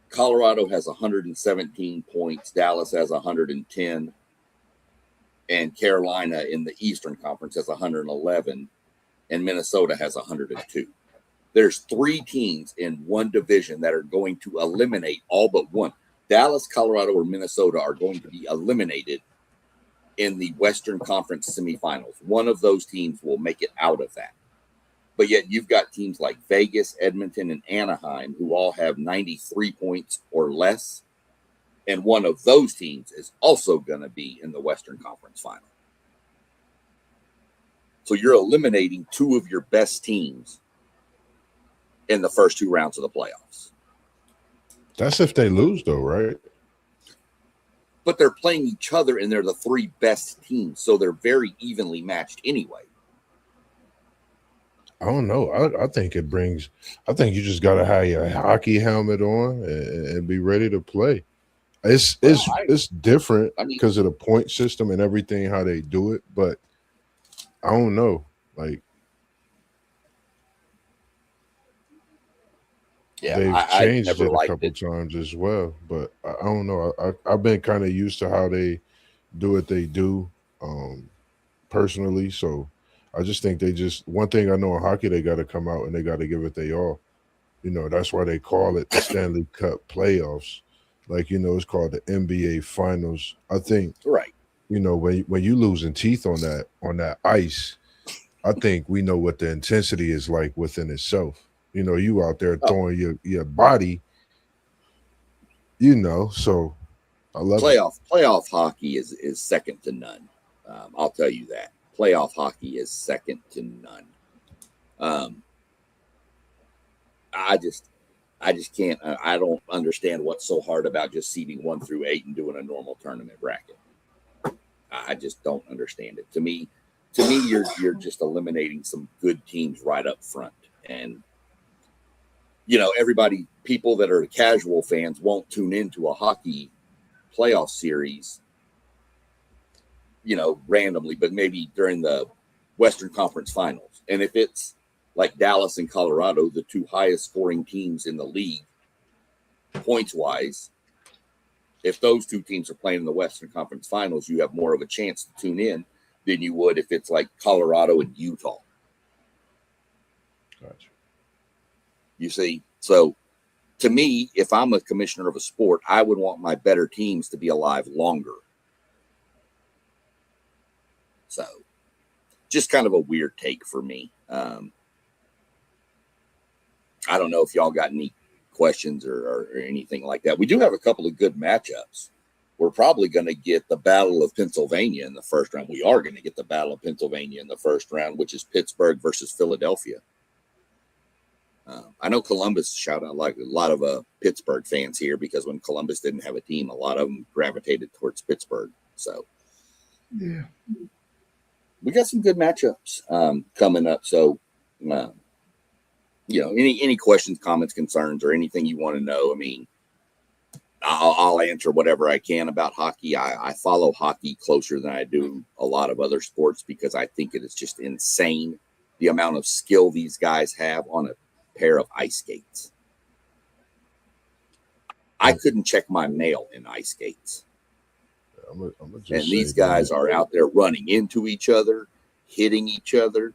Colorado has 117 points. Dallas has 110. And Carolina in the Eastern Conference has 111. And Minnesota has 102. There's 3 teams in one division that are going to eliminate all but one. Dallas, Colorado, or Minnesota are going to be eliminated in the Western Conference semifinals. One of those teams will make it out of that. But yet you've got teams like Vegas, Edmonton, and Anaheim who all have 93 points or less. And one of those teams is also going to be in the Western Conference final. So you're eliminating 2 of your best teams in the first 2 rounds of the playoffs. That's if they lose, though, right? But they're playing each other, and they're the 3 best teams, so they're very evenly matched anyway. I don't know. I think it brings – I think you just got to have your hockey helmet on and be ready to play. It's different because of the point system and everything, how they do it, but I don't know. Like, yeah, they've changed it a couple times as well, but I don't know. I've been kind of used to how they do what they do personally, so I just think one thing I know in hockey, they got to come out and they got to give it they all. That's why they call it the Stanley Cup playoffs. Like, it's called the NBA Finals. I think, right. When you losing teeth on that ice, I think we know what the intensity is like within itself. You know, you out there throwing your body, you know, so I love playoff hockey is second to none. I'll tell you that. Playoff hockey is second to none. I just can't. I don't understand what's so hard about just seeding 1 through 8 and doing a normal tournament bracket. I just don't understand it. To me, you're just eliminating some good teams right up front, and you know, people that are casual fans won't tune into a hockey playoff series, you know, randomly, but maybe during the Western Conference Finals. And if it's like Dallas and Colorado, the 2 highest scoring teams in the league, points wise, if those 2 teams are playing in the Western Conference Finals, you have more of a chance to tune in than you would if it's like Colorado and Utah. Gotcha. You see? So to me, if I'm a commissioner of a sport, I would want my better teams to be alive longer. So just kind of a weird take for me. I don't know if y'all got any questions or anything like that. We do have a couple of good matchups. We're probably going to get the Battle of Pennsylvania in the first round. We are going to get the Battle of Pennsylvania in the first round, which is Pittsburgh versus Philadelphia. I know Columbus, shout out, like a lot of Pittsburgh fans here, because when Columbus didn't have a team, a lot of them gravitated towards Pittsburgh. So Yeah. we got some good matchups coming up. So, you know, any questions, comments, concerns, or anything you want to know, I mean, I'll answer whatever I can about hockey. I follow hockey closer than I do a lot of other sports, because I think it is just insane the amount of skill these guys have on a pair of ice skates. I couldn't check my mail in ice skates. And these guys are out there running into each other, hitting each other.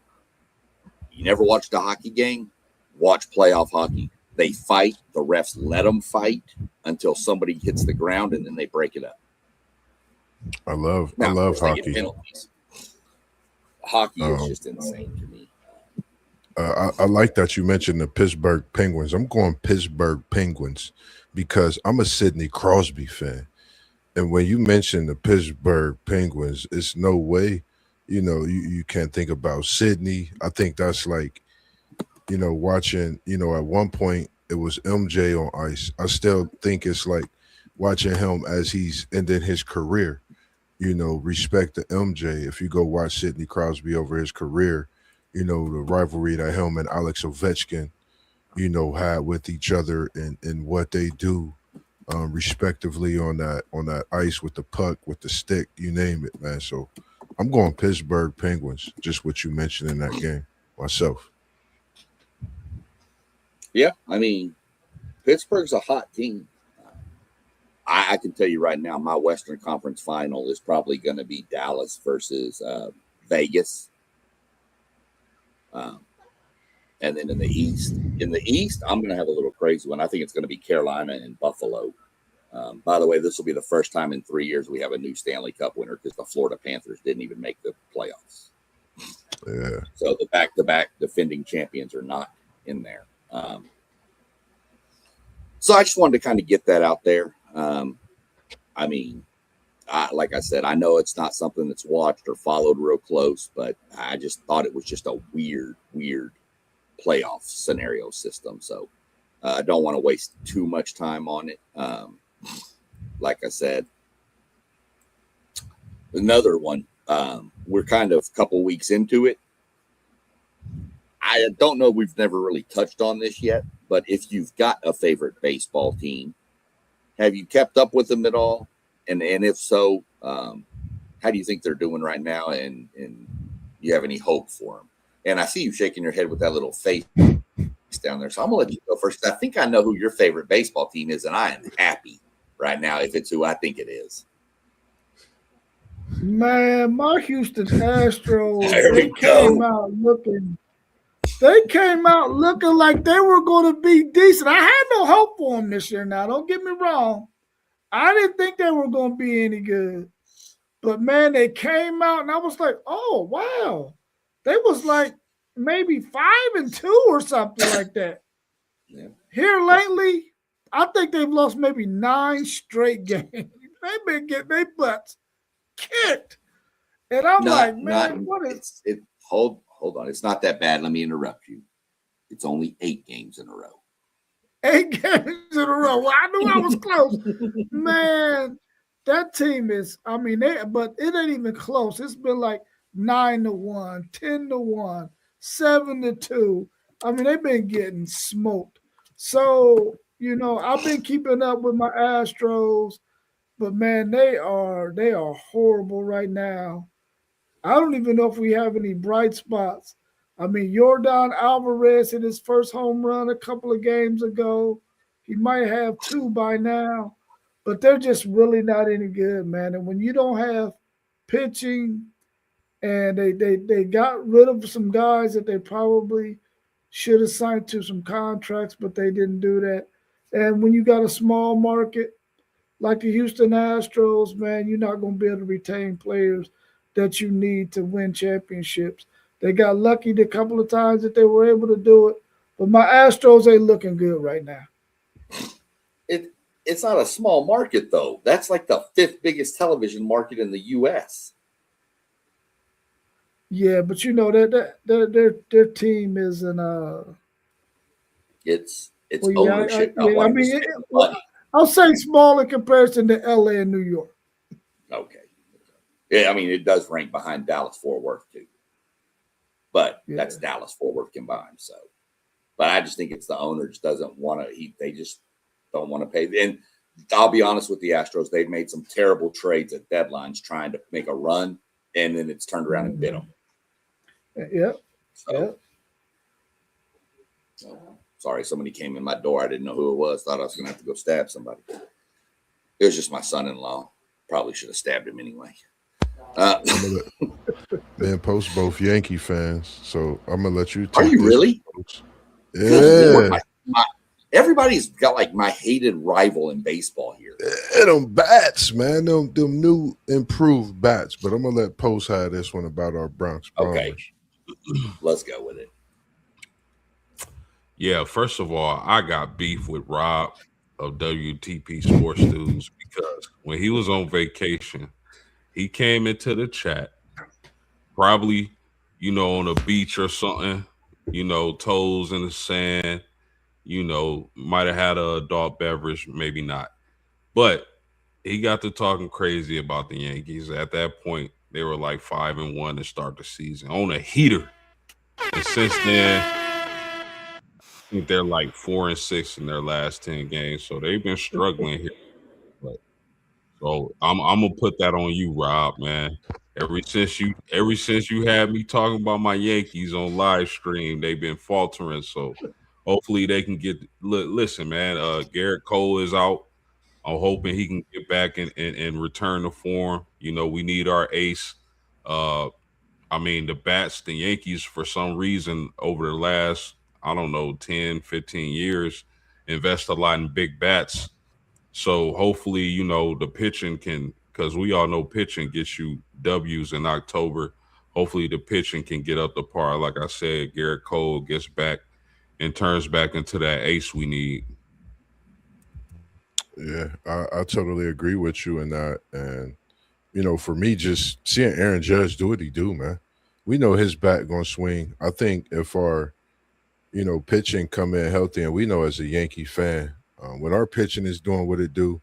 You never watched a hockey game? Watch playoff hockey. They fight. The refs let them fight until somebody hits the ground, and then they break it up. I love hockey. Hockey is just insane to me. I like that you mentioned the Pittsburgh Penguins. I'm going Pittsburgh Penguins because I'm a Sidney Crosby fan. And when you mention the Pittsburgh Penguins, it's no way, you know, you can't think about Sidney. I think that's like, you know, watching, you know, at one point it was MJ on ice. I still think it's like watching him as he's ending his career. You know, respect to MJ. If you go watch Sidney Crosby over his career, you know, the rivalry that him and Alex Ovechkin, you know, had with each other and what they do respectively on that ice with the puck, with the stick, you name it, man. So I'm going Pittsburgh Penguins, just what you mentioned in that game myself. Yeah, I mean, Pittsburgh's a hot team. I can tell you right now, my Western Conference final is probably going to be Dallas versus Vegas. And then in the East, I'm going to have a little crazy one. I think it's going to be Carolina and Buffalo. By the way, this will be the first time in 3 years we have a new Stanley Cup winner, because the Florida Panthers didn't even make the playoffs. Yeah. So the back-to-back defending champions are not in there. So I just wanted to kind of get that out there. I mean, like I said, I know it's not something that's watched or followed real close, but I just thought it was just a weird playoff scenario system. So I don't want to waste too much time on it. Like I said, another one, we're kind of a couple weeks into it. I don't know, we've never really touched on this yet, but if you've got a favorite baseball team, have you kept up with them at all? And if so, how do you think they're doing right now? And you have any hope for them? And I see you shaking your head with that little face down there. So I'm going to let you go first. I think I know who your favorite baseball team is, and I am happy right now if it's who I think it is. Man, my Houston Astros, There we they came out looking like they were going to be decent. I had no hope for them this year now. Don't get me wrong. I didn't think they were going to be any good. But, man, they came out, and I was like, oh, wow. They was like maybe 5-2 or something like that. Yeah. Here lately, I think they've lost maybe 9 straight games. They've been getting their butts kicked. And I'm like, man, what is it? Hold on. It's not that bad. Let me interrupt you. It's only 8 games in a row. 8 games in a row? Well, I knew I was close. Man, that team is, I mean, but it ain't even close. It's been like 9-1, 10-1, 7-2. I mean, they've been getting smoked. So, I've been keeping up with my Astros, but man, they are horrible right now. I don't even know if we have any bright spots. I mean, Yordan Alvarez hit his first home run a couple of games ago. He might have 2 by now, but they're just really not any good, man. And when you don't have pitching, and they got rid of some guys that they probably should have signed to some contracts, but they didn't do that. And when you got a small market like the Houston Astros, man, you're not going to be able to retain players that you need to win championships. They got lucky the couple of times that they were able to do it, but my Astros ain't looking good right now. It's not a small market, though. That's like the 5th biggest television market in the U.S. Yeah, but their team isn't. It's well, ownership. I mean, I'll say small in comparison to L.A. and New York. Okay. Yeah, I mean, it does rank behind Dallas-Fort Worth, too. But that's Dallas-Fort Worth combined. So, but I just think it's the owner just doesn't want to. They just don't want to pay. And I'll be honest with the Astros, they've made some terrible trades at deadlines trying to make a run, and then it's turned around and bit them. Yep. So, sorry, somebody came in my door. I didn't know who it was. Thought I was going to have to go stab somebody. It was just my son-in-law. Probably should have stabbed him anyway. Man, Post both Yankee fans, so I'm gonna let you. Are you really? Yeah. Everybody's got like my hated rival in baseball here. Them bats, man. Them new improved bats. But I'm gonna let Post have this one about our Bronx Bombers. Okay. Let's go with it. Yeah, first of all, I got beef with Rob of WTP Sports News because when he was on vacation, he came into the chat, probably, on a beach or something, toes in the sand, might have had an adult beverage, maybe not. But he got to talking crazy about the Yankees. At that point, they were like 5-1 to start the season on a heater. And since then, I think they're like 4-6 in their last 10 games. So they've been struggling here. So I'm gonna put that on you, Rob, man. Ever since you had me talking about my Yankees on live stream, they've been faltering. So hopefully they can get. Listen, man. Garrett Cole is out. I'm hoping he can get back and return to form. We need our ace. I mean, the Yankees, for some reason, over the last, 10, 15 years, invest a lot in big bats. So hopefully, the pitching can, because we all know pitching gets you W's in October. Hopefully the pitching can get up to par. Like I said, Garrett Cole gets back and turns back into that ace we need. Yeah, I totally agree with you in that. And, for me, just seeing Aaron Judge do what he do, man. We know his bat going to swing. I think if our, pitching come in healthy, and we know as a Yankee fan, when our pitching is doing what it do,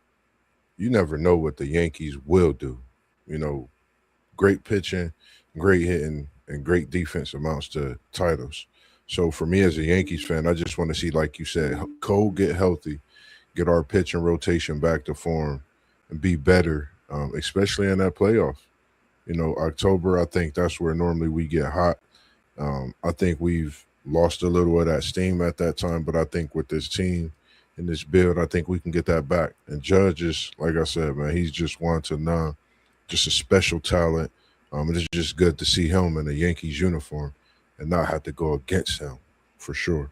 you never know what the Yankees will do. Great pitching, great hitting, and great defense amounts to titles. So for me as a Yankees fan, I just want to see, like you said, Cole get healthy, get our pitching rotation back to form, and be better, especially in that playoff. October, I think that's where normally we get hot. I think we've lost a little of that steam at that time, but I think with this team and this build, I think we can get that back. And Judge is, like I said, man, he's just one to none, just a special talent. It's just good to see him in a Yankees uniform and not have to go against him, for sure.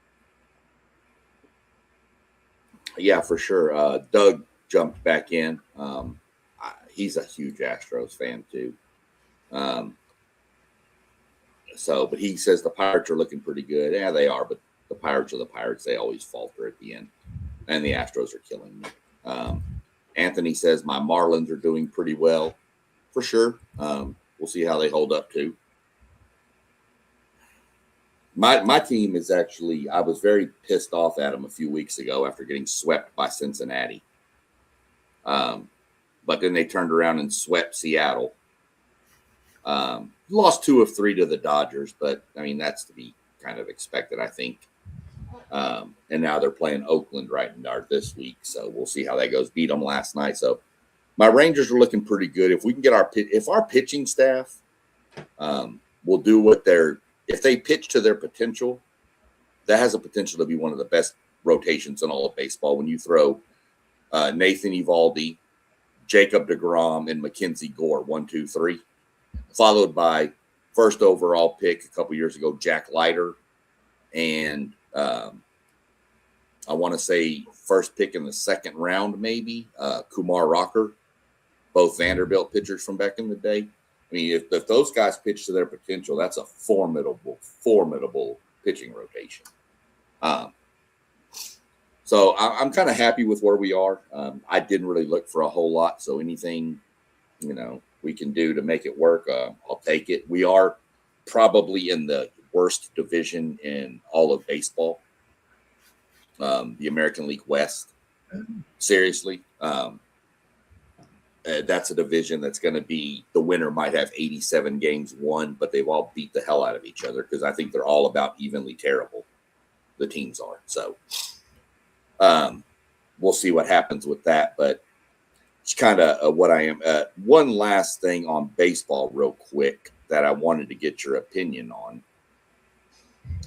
Yeah, for sure. Doug jumped back in. He's a huge Astros fan too. So, but he says the Pirates are looking pretty good. Yeah, they are, but the Pirates are the Pirates. They always falter at the end. And the Astros are killing me. Anthony says my Marlins are doing pretty well, for sure. We'll see how they hold up too. My team is actually, I was very pissed off at them a few weeks ago after getting swept by Cincinnati. But then they turned around and swept Seattle. Lost 2 of 3 to the Dodgers, but I mean, that's to be kind of expected, I think. And now they're playing Oakland this week. So we'll see how that goes. Beat them last night. So my Rangers are looking pretty good. If we can get if our pitching staff will do what if they pitch to their potential, that has a potential to be one of the best rotations in all of baseball. When you throw Nathan Eovaldi, Jacob deGrom, and Mackenzie Gore, 1, 2, 3, followed by first overall pick a couple years ago, Jack Leiter, and I want to say first pick in the second round, maybe Kumar Rocker, both Vanderbilt pitchers from back in the day. I mean, if those guys pitch to their potential, that's a formidable pitching rotation. So I'm kind of happy with where we are. I didn't really look for a whole lot. So anything, we can do to make it work, I'll take it. We are probably in the worst division in all of baseball, the American League West. Seriously. That's a division that's going to be, the winner might have 87 games won, but they've all beat the hell out of each other because I think they're all about evenly terrible. The teams are. So we'll see what happens with that, but it's kind of what I am. One last thing on baseball real quick that I wanted to get your opinion on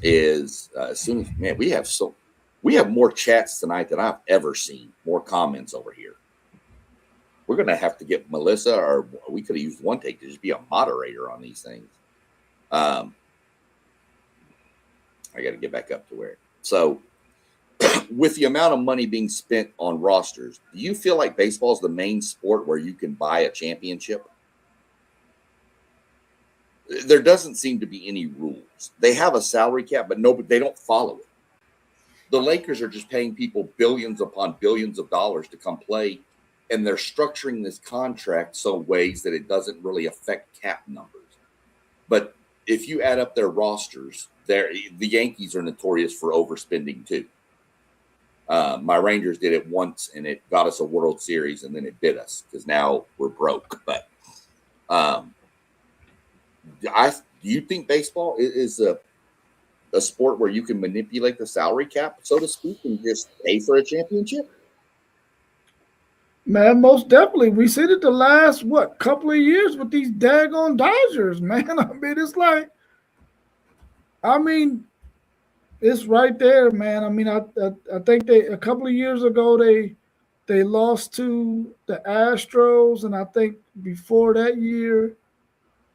is as soon as, man, we have more chats tonight than I've ever seen, more comments over here. We're going to have to get Melissa, or we could have used one take to just be a moderator on these things. I got to get back up to where. So with the amount of money being spent on rosters, do you feel like baseball is the main sport where you can buy a championship? There doesn't seem to be any rules. They have a salary cap, but they don't follow it. The Lakers are just paying people billions upon billions of dollars to come play, and they're structuring this contract so ways that it doesn't really affect cap numbers. But if you add up their rosters, the Yankees are notorious for overspending too. My Rangers did it once, and it got us a World Series, and then it bit us because now we're broke. But do you think baseball is a sport where you can manipulate the salary cap, so to speak, and just pay for a championship? Man, most definitely. We seen it the last, couple of years with these daggone Dodgers, man. It's right there, man. I think a couple of years ago, they lost to the Astros, and I think before that year,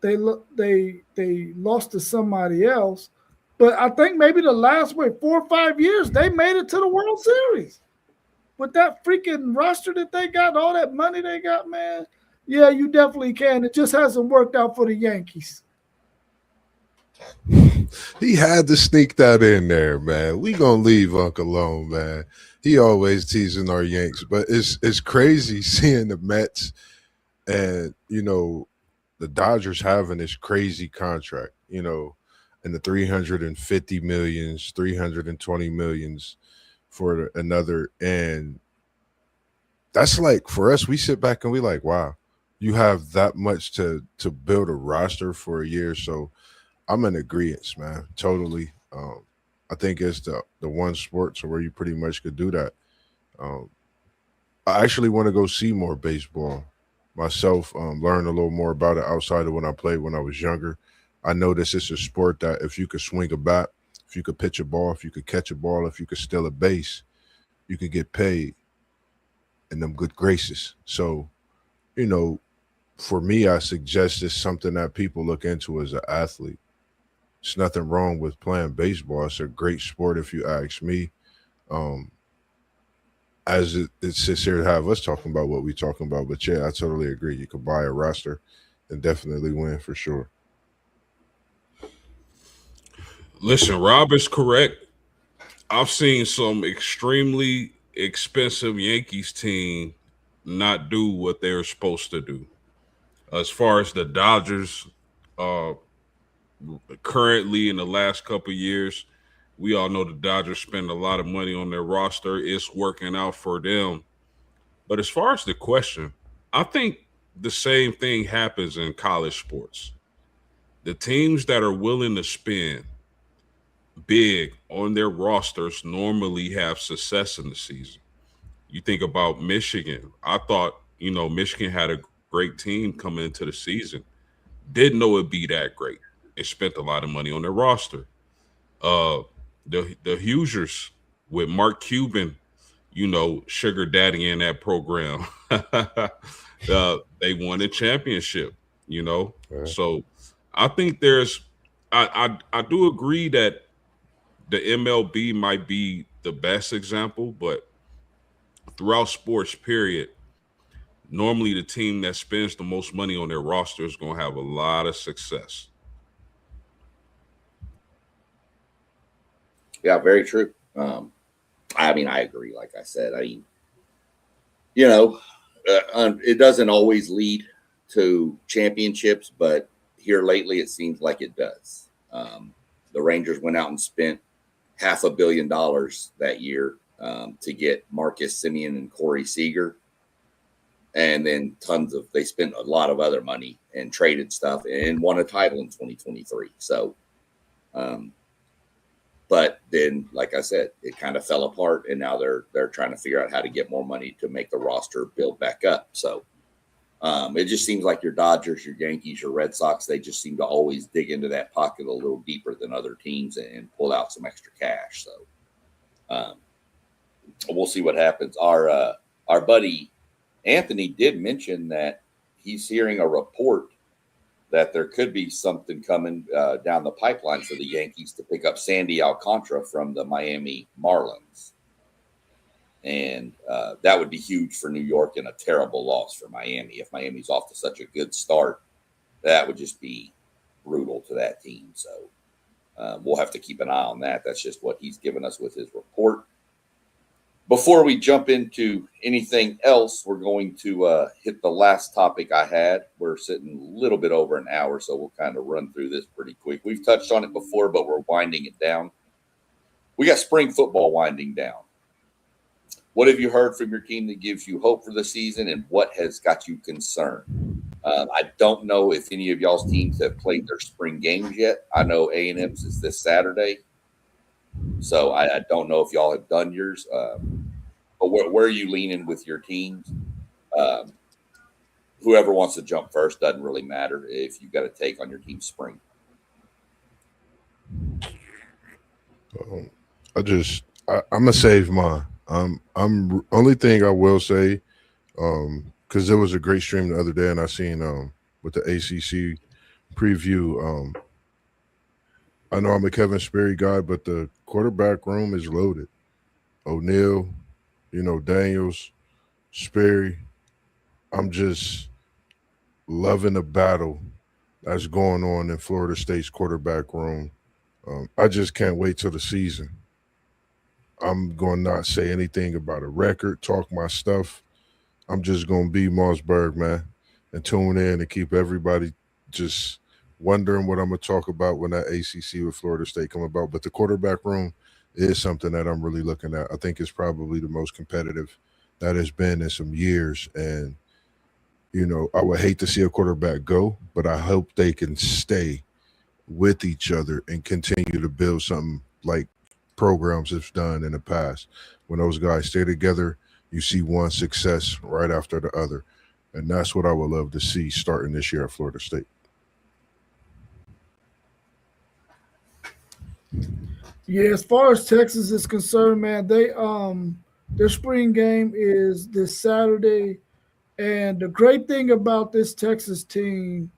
they lost to somebody else. But I think maybe the last 4 or 5 years, they made it to the World Series. With that freaking roster that they got, all that money they got, man, yeah, you definitely can. It just hasn't worked out for the Yankees. He had to sneak that in there, man. We gonna leave Uncle alone, man. He always teasing our Yanks, but it's crazy seeing the Mets and the Dodgers having this crazy contract, and the 350 millions, 320 millions for another, and that's like, for us, we sit back and we like, wow, you have that much to build a roster for a year. So I'm in agreement, man, totally. I think it's the one sport so where you pretty much could do that. I actually want to go see more baseball myself, learn a little more about it outside of when I played when I was younger. I notice it's a sport that if you could swing a bat, if you could pitch a ball, if you could catch a ball, if you could steal a base, you could get paid in them good graces. So, for me, I suggest it's something that people look into as an athlete. There's nothing wrong with playing baseball. It's a great sport if you ask me. As it sits here to have us talking about what we're talking about. But yeah, I totally agree. You could buy a roster and definitely win for sure. Listen, Rob is correct. I've seen some extremely expensive Yankees team not do what they're supposed to do. As far as the Dodgers, uh, currently in the last couple of years, we all know the Dodgers spend a lot of money on their roster. It's working out for them. But as far as the question, I think the same thing happens in college sports. The teams that are willing to spend big on their rosters normally have success in the season. You think about Michigan. I thought, Michigan had a great team coming into the season. Didn't know it'd be that great. They spent a lot of money on their roster. Uh the Hoosiers with Mark Cuban, sugar daddy in that program. They won a championship, Right. So I think I do agree that the MLB might be the best example, but throughout sports, period, normally the team that spends the most money on their roster is going to have a lot of success. Yeah, very true. I mean, I agree. Like I said, I mean, you know, it doesn't always lead to championships, but here lately it seems like it does. The Rangers went out and spent $500 million that year to get Marcus Semien and Corey Seager. And then they spent a lot of other money and traded stuff and won a title in 2023. So, but then, like I said, it kind of fell apart, and now they're trying to figure out how to get more money to make the roster build back up. So it just seems like your Dodgers, your Yankees, your Red Sox, they just seem to always dig into that pocket a little deeper than other teams and pull out some extra cash. So we'll see what happens. Our buddy Anthony did mention that he's hearing a report that there could be something coming down the pipeline for the Yankees to pick up Sandy Alcantara from the Miami Marlins. And that would be huge for New York and a terrible loss for Miami. If Miami's off to such a good start, that would just be brutal to that team. So we'll have to keep an eye on that. That's just what he's given us with his report. Before we jump into anything else, we're going to hit the last topic I had. We're sitting a little bit over an hour, so we'll kind of run through this pretty quick. We've touched on it before, but we're winding it down. We got spring football winding down. What have you heard from your team that gives you hope for the season, and what has got you concerned? I don't know if any of y'all's teams have played their spring games yet. I know A&M's is this Saturday. So I don't know if y'all have done yours, but where are you leaning with your teams? Whoever wants to jump first, doesn't really matter if you've got to take on your team's spring. I'm gonna save mine. I'm only thing I will say, because there was a great stream the other day, and I seen with the ACC preview. I know I'm a Kevin Sperry guy, but the quarterback room is loaded. O'Neal, Daniels, Sperry. I'm just loving the battle that's going on in Florida State's quarterback room. I just can't wait till the season. I'm going to not say anything about a record, talk my stuff. I'm just going to be Mossberg, man, and tune in and keep everybody just wondering what I'm going to talk about when that ACC with Florida State come about. But the quarterback room is something that I'm really looking at. I think it's probably the most competitive that has been in some years. And, I would hate to see a quarterback go, but I hope they can stay with each other and continue to build something like programs have done in the past. When those guys stay together, you see one success right after the other. And that's what I would love to see starting this year at Florida State. Yeah, as far as Texas is concerned, man, their spring game is this Saturday. And the great thing about this Texas team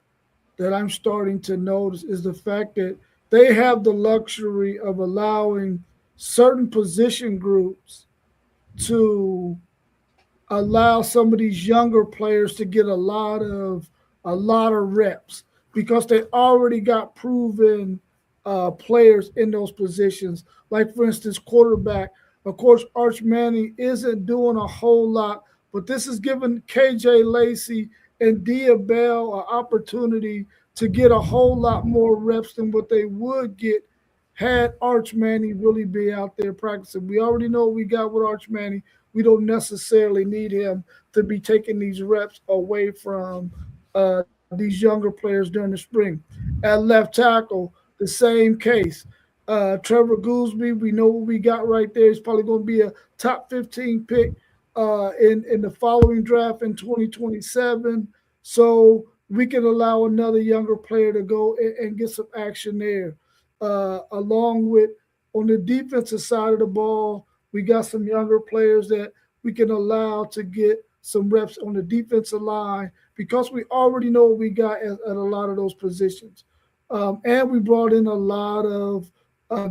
that I'm starting to notice is the fact that they have the luxury of allowing certain position groups to allow some of these younger players to get a lot of reps because they already got proven players in those positions. Like, for instance, quarterback. Of course, Arch Manning isn't doing a whole lot, but this is giving KJ Lacey and Dia Bell an opportunity to get a whole lot more reps than what they would get had Arch Manning really be out there practicing. We already know what we got with Arch Manning. We don't necessarily need him to be taking these reps away from these younger players during the spring. At left tackle, the same case. Trevor Goolsby, we know what we got right there. He's probably going to be a top 15 pick in the following draft in 2027. So we can allow another younger player to go and get some action there. Along with on the defensive side of the ball, we got some younger players that we can allow to get some reps on the defensive line because we already know what we got at a lot of those positions. And we brought in a lot of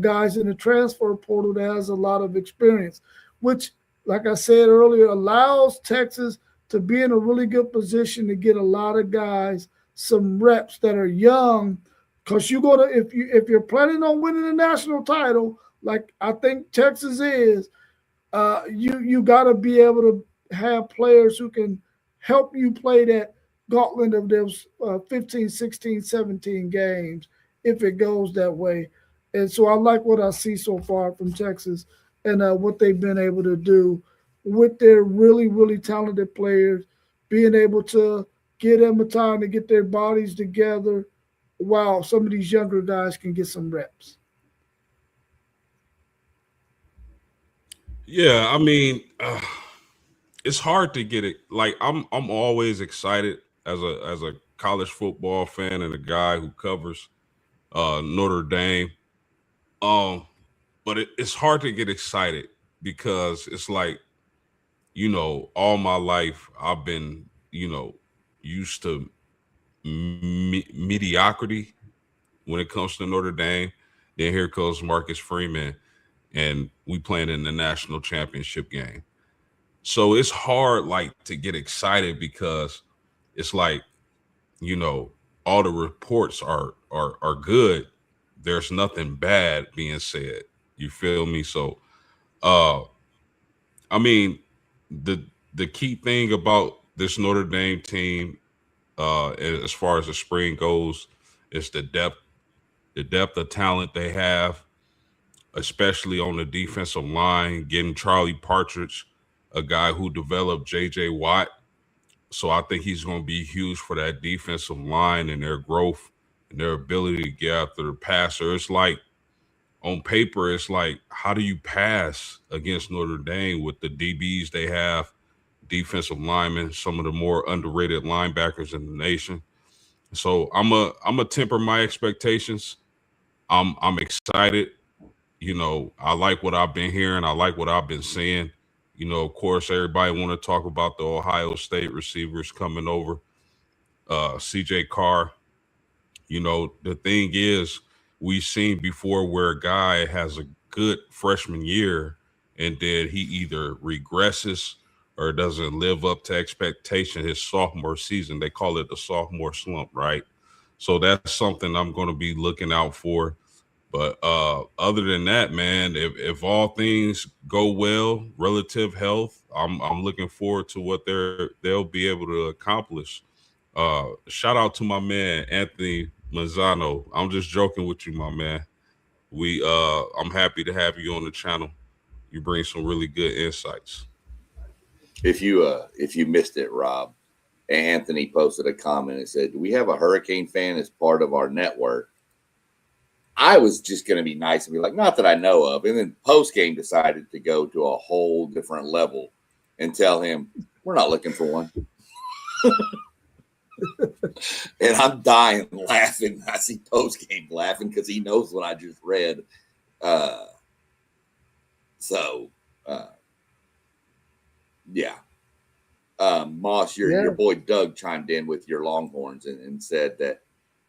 guys in the transfer portal that has a lot of experience, which, like I said earlier, allows Texas to be in a really good position to get a lot of guys some reps that are young. Because you're gonna, if you're planning on winning a national title, like I think Texas is, you got to be able to have players who can help you play that gauntlet of those 15, 16, 17 games if it goes that way. And so I like what I see so far from Texas and what they've been able to do with their really, really talented players, being able to give them a time to get their bodies together while some of these younger guys can get some reps. Yeah, I mean, it's hard to get it. Like I'm always excited as a college football fan and a guy who covers Notre Dame. But it's hard to get excited because it's like, all my life I've been, used to mediocrity when it comes to Notre Dame. Then here comes Marcus Freeman, and we playing in the national championship game. So it's hard, like, to get excited because it's like, all the reports are good. There's nothing bad being said. You feel me? So, uh, I mean, the the key thing about this Notre Dame team, as far as the spring goes, is the depth of talent they have, especially on the defensive line, getting Charlie Partridge, a guy who developed J.J. Watt. So I think he's going to be huge for that defensive line and their growth and their ability to get after the passer. It's like, on paper, it's like, how do you pass against Notre Dame with the DBs they have, defensive linemen, some of the more underrated linebackers in the nation? So I'm a temper my expectations. I'm excited. I like what I've been hearing. I like what I've been seeing. Of course, everybody want to talk about the Ohio State receivers coming over. CJ Carr. The thing is, we've seen before where a guy has a good freshman year and then he either regresses or doesn't live up to expectation his sophomore season. They call it the sophomore slump, right? So that's something I'm going to be looking out for. But other than that, man, if all things go well, relative health, I'm looking forward to what they'll be able to accomplish. Shout out to my man Anthony Mazzano. I'm just joking with you, my man. I'm happy to have you on the channel. You bring some really good insights. If you missed it, Rob, Anthony posted a comment and said, "Do we have a Hurricane fan as part of our network?" I was just going to be nice and be like, not that I know of. And then post game decided to go to a whole different level and tell him, we're not looking for one. And I'm dying laughing. I see post game laughing because he knows what I just read. Yeah. Moss, your boy Doug chimed in with your Longhorns and said that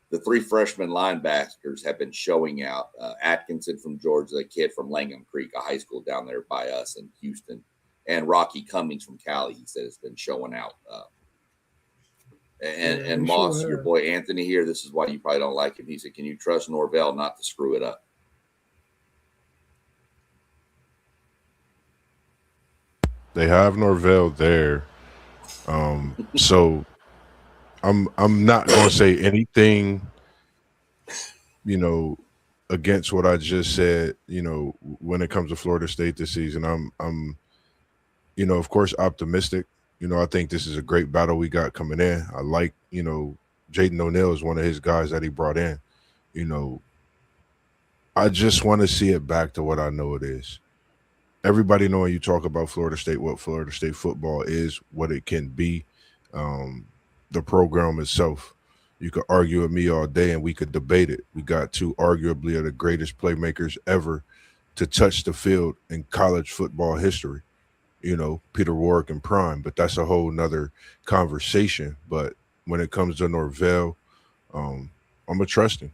the three freshman linebackers have been showing out. Atkinson from Georgia, the kid from Langham Creek, a high school down there by us in Houston, and Rocky Cummings from Cali, he said, has been showing out. And he Moss, sure your has. boy Anthony here, this is why you probably don't like him. He said, can you trust Norvell not to screw it up? They have Norvell there. So I'm not gonna say anything, against what I just said, when it comes to Florida State this season. I'm of course optimistic. I think this is a great battle we got coming in. I like, Jaden O'Neal is one of his guys that he brought in. I just want to see it back to what I know it is. Everybody knowing you talk about Florida State, what Florida State football is, what it can be, the program itself. You could argue with me all day and we could debate it. We got two arguably of the greatest playmakers ever to touch the field in college football history. Peter Warrick and Prime, but that's a whole nother conversation. But when it comes to Norvell, I'm a trust him.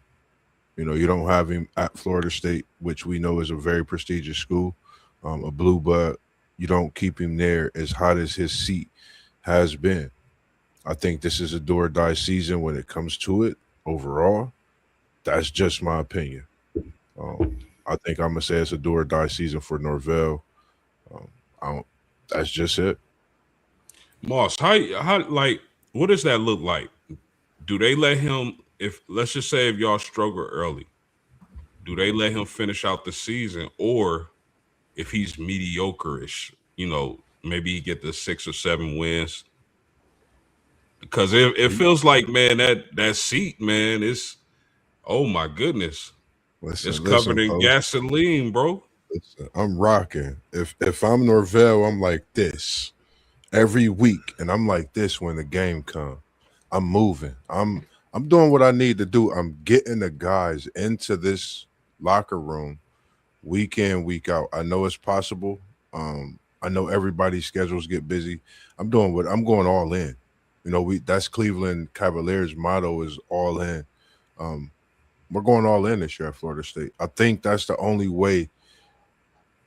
You don't have him at Florida State, which we know is a very prestigious school, a blue blood. You don't keep him there as hot as his seat has been. I think this is a do or die season when it comes to it overall. That's just my opinion. I think I'm gonna say it's a do or die season for Norvell. That's just it. Moss, how like what does that look like? Do they let him, if let's just say if y'all struggle early, do they let him finish out the season? Or if he's mediocre-ish, maybe he get the 6 or 7 wins? Because it feels like, man, that seat, man, is, oh my goodness. It's covered in gasoline, bro. Listen, I'm rocking. If I'm Norvell, I'm like this every week, and I'm like this when the game comes. I'm moving. I'm doing what I need to do. I'm getting the guys into this locker room week in, week out. I know it's possible. I know everybody's schedules get busy. I'm going all in. That's Cleveland Cavaliers' motto is all in. We're going all in this year at Florida State. I think that's the only way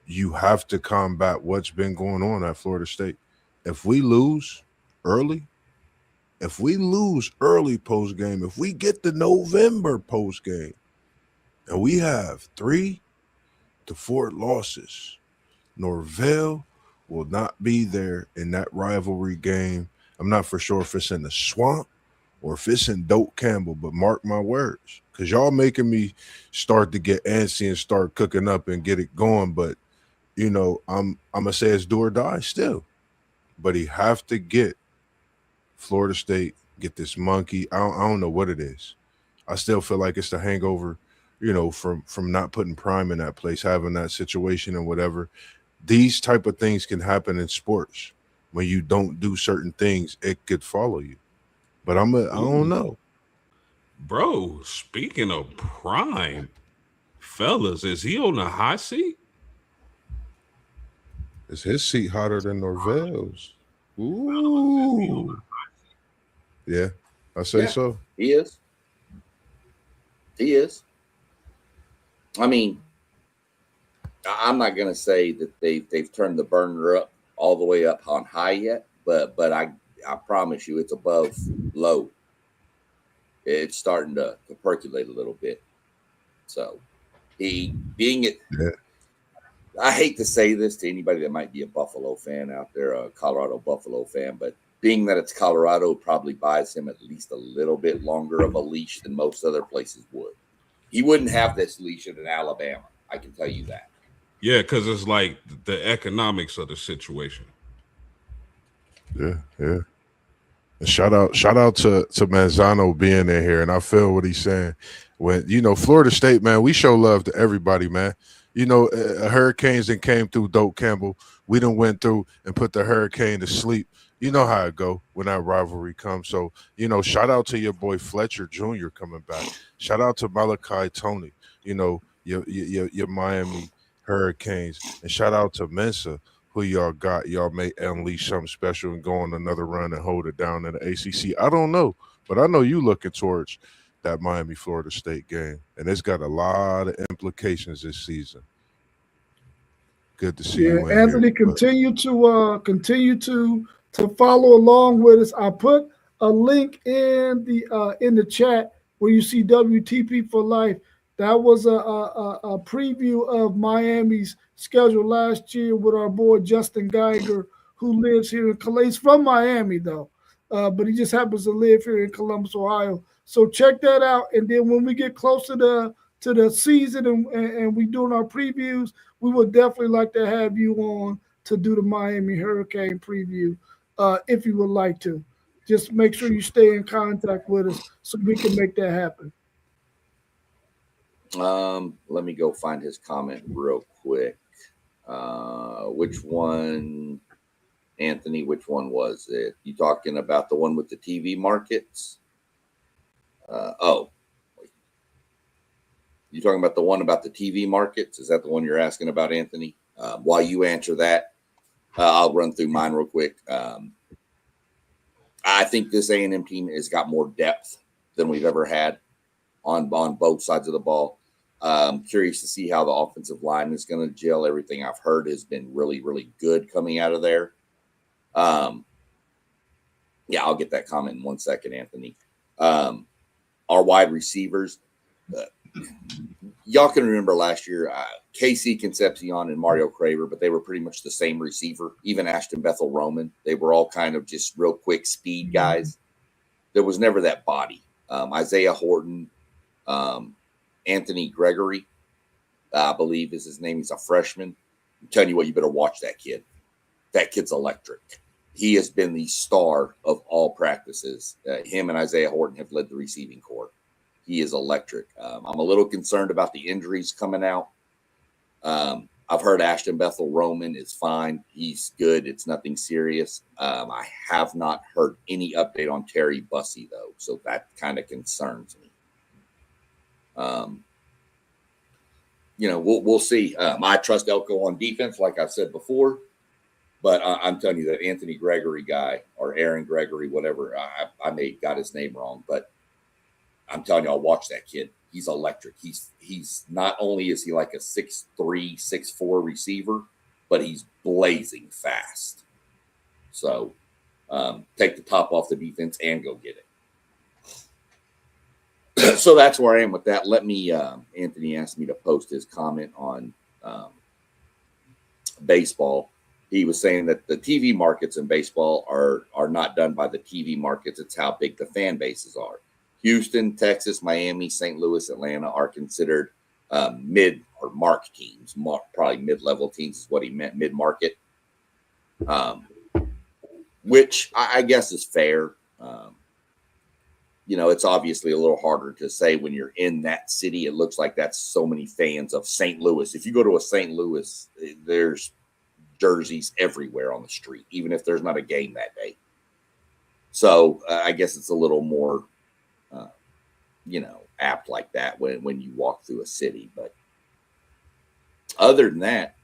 you have to combat what's been going on at Florida State. If we lose early post game, if we get the November post game and we have 3 to 4 losses, Norvell will not be there in that rivalry game. I'm not for sure if it's in the Swamp or if it's in Doak Campbell, but mark my words, because y'all making me start to get antsy and start cooking up and get it going. But I'm gonna say it's do or die still. But he have to get Florida State, get this monkey. I don't know what it is. I still feel like it's the hangover, from not putting Prime in that place, having that situation and whatever. These type of things can happen in sports. When you don't do certain things, it could follow you. But I don't know. Bro, speaking of Prime, fellas, is he on the hot seat? Is his seat hotter than Norvell's? Ooh. Yeah, I say so. He is. I mean, I'm not going to say that they've turned the burner up all the way up on high yet, but I promise you it's above low. It's starting to percolate a little bit. So I hate to say this to anybody that might be a Buffalo fan out there, a Colorado Buffalo fan, but being that it's Colorado probably buys him at least a little bit longer of a leash than most other places would. He wouldn't have this leash in Alabama. I can tell you that. Yeah, because it's like the economics of the situation. Yeah. And shout out to Manzano being in here, and I feel what he's saying. When Florida State, man, we show love to everybody, man. Hurricanes that came through Doak Campbell, we done went through and put the Hurricane to sleep. You know how it go when that rivalry comes. So, shout out to your boy Fletcher Jr. coming back. Shout out to Malachi Tony, your Miami Hurricanes. And shout out to Mensa, who y'all got. Y'all may unleash something special and go on another run and hold it down in the ACC. I don't know, but I know you looking towards that Miami-Florida State game, and it's got a lot of implications this season. Good to see you, Anthony. Here, continue to follow along with us. I put a link in the chat where you see WTP for life. That was a preview of Miami's schedule last year with our boy Justin Geiger, who lives here in Columbus. He's from Miami though, but he just happens to live here in Columbus, Ohio. So check that out. And then when we get closer to the season and we doing our previews, we would definitely like to have you on to do the Miami Hurricane preview if you would like to. Just make sure you stay in contact with us so we can make that happen. Let me go find his comment real quick. Which one, Anthony? Which one was it? You talking about the one with the TV markets? You talking about the one about the TV markets? Is that the one you're asking about, Anthony? While you answer that, I'll run through mine real quick. I think this A&M team has got more depth than we've ever had on both sides of the ball. Curious to see how the offensive line is going to gel. Everything I've heard has been really, really good coming out of there. Yeah, I'll get that comment in 1 second, Anthony. Our wide receivers, y'all can remember last year, Casey Concepcion and Mario Craver, but they were pretty much the same receiver. Even Ashton Bethel Roman, they were all kind of just real quick speed guys. There was never that body. Isaiah Horton, Anthony Gregory, I believe is his name. He's a freshman. I'm telling you what, you better watch that kid. That kid's electric. He has been the star of all practices. Him and Isaiah Horton have led the receiving corps. He is electric. I'm a little concerned about the injuries coming out. I've heard Ashton Bethel Roman is fine. He's good. It's nothing serious. I have not heard any update on Terry Bussey, though, so that kind of concerns me. We'll see. I trust Elko on defense, like I've said before, but I'm telling you that Anthony Gregory guy or Aaron Gregory, whatever, I may got his name wrong, but I'm telling you, I'll watch that kid. He's electric. He's not only is he like a 6'3", 6'4" receiver, but he's blazing fast. So take the top off the defense and go get it. So that's where I am with that. Let me, Anthony asked me to post his comment on baseball. He was saying that the TV markets in baseball are not done by the TV markets. It's how big the fan bases are. Houston, Texas, Miami, St. Louis, Atlanta are considered mid or mark teams. Probably mid-level teams is what he meant, mid-market, which I guess is fair. It's obviously a little harder to say when you're in that city. It looks like that's so many fans of St. Louis. If you go to a St. Louis, there's jerseys everywhere on the street, even if there's not a game that day. So I guess it's a little more apt like that when you walk through a city. But other than that,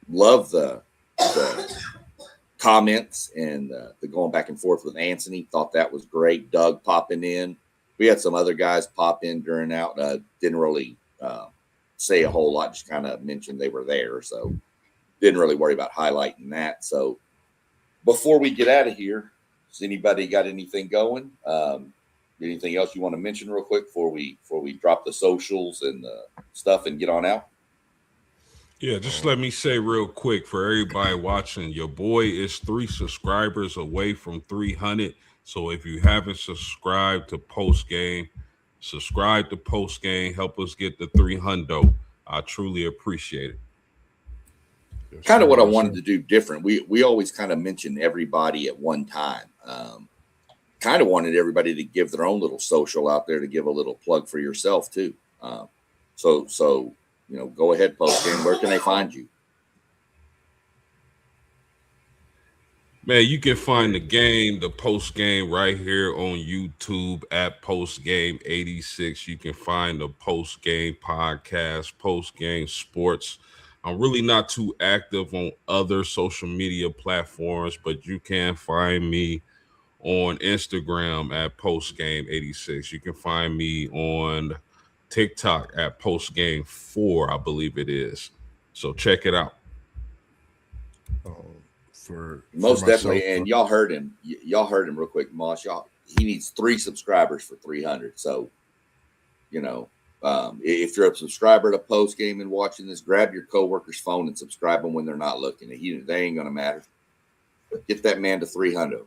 love the comments and the going back and forth with Anthony. Thought that was great. Doug popping in. We had some other guys pop in during out. Didn't really say a whole lot. Just kind of mentioned they were there. So didn't really worry about highlighting that. So before we get out of here, has anybody got anything going? Anything else you want to mention real quick before we drop the socials and the stuff and get on out? Yeah, just let me say real quick for everybody watching, your boy is 3 subscribers away from 300. So if you haven't subscribed to Post Game, subscribe to Post Game. Help us get the 300. I truly appreciate it. Kind of what I wanted to do different. We always kind of mention everybody at one time. Kind of wanted everybody to give their own little social out there to give a little plug for yourself too. So go ahead, Post Game. Where can they find you? Man, you can find the Post Game right here on YouTube at Post Game 86. You can find the Post Game podcast, Post Game Sports. I'm really not too active on other social media platforms, but you can find me on Instagram at Post Game 86. You can find me on TikTok at Post Game 4, I believe it is. So check it out. For most definitely. myself. And y'all heard him. Y'all heard him real quick, Moss. He needs 3 subscribers for 300. So, if you're a subscriber to Post Game and watching this, grab your coworker's phone and subscribe them when they're not looking. They ain't gonna matter. Get that man to 300.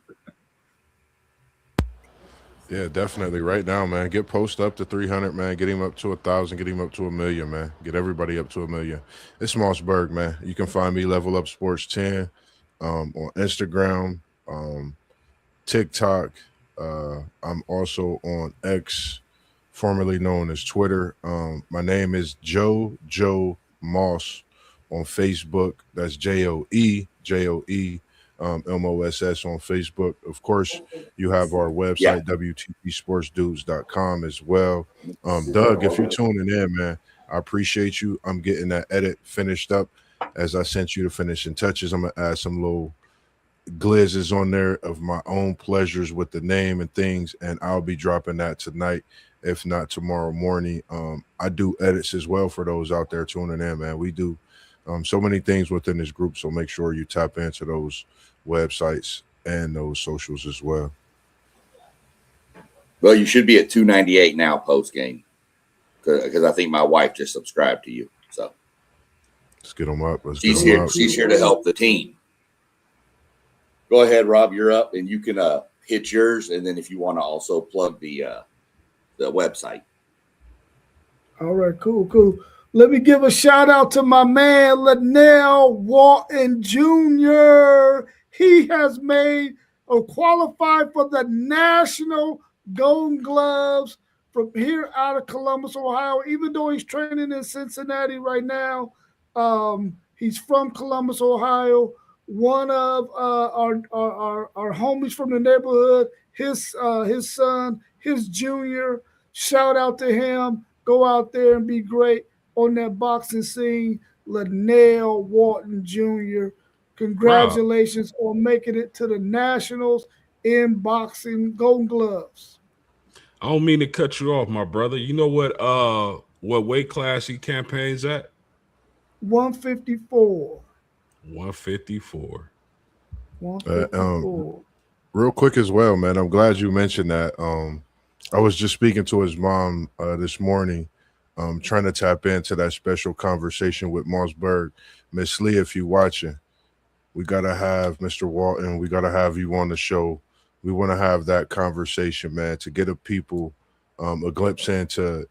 Yeah, definitely. Right now, man. Get Post up to 300, man. Get him up to 1,000. Get him up to 1,000,000, man. Get everybody up to 1,000,000. It's Mossberg, man. You can find me Level Up Sports 10 on Instagram, TikTok. I'm also on X, formerly known as Twitter. My name is Joe Moss on Facebook. That's JOE MOSS on Facebook. Of course, you have our website, WTPSportsDudes.com as well. Doug, if you're tuning in, man, I appreciate you. I'm getting that edit finished up as I sent you the finishing touches. I'm going to add some little glizzes on there of my own pleasures with the name and things, and I'll be dropping that tonight, if not tomorrow morning. I do edits as well for those out there tuning in, man. We do so many things within this group, so make sure you tap into those websites and those socials as well. Well, you should be at 298 now post game, because I think my wife just subscribed to you. So let's get them up. She's here to help the team. Go ahead, Rob. You're up, and you can hit yours, and then if you want to also plug the website. All right, cool. Let me give a shout out to my man, Linnell Walton Jr. He has made or qualified for the National Golden Gloves from here out of Columbus, Ohio. Even though he's training in Cincinnati right now, he's from Columbus, Ohio. One of our homies from the neighborhood, his son, his junior. Shout out to him. Go out there and be great on that boxing scene. Linnell Walton Jr. Congratulations on making it to the Nationals in boxing Golden Gloves. I don't mean to cut you off, my brother. You know what weight class he campaigns at? 154. 154. 154. Real quick as well, man. I'm glad you mentioned that. I was just speaking to his mom this morning, trying to tap into that special conversation with Mossberg. Miss Lee, if you're watching, we got to have Mr. Walton. We got to have you on the show. We want to have that conversation, man, to get a people a glimpse into,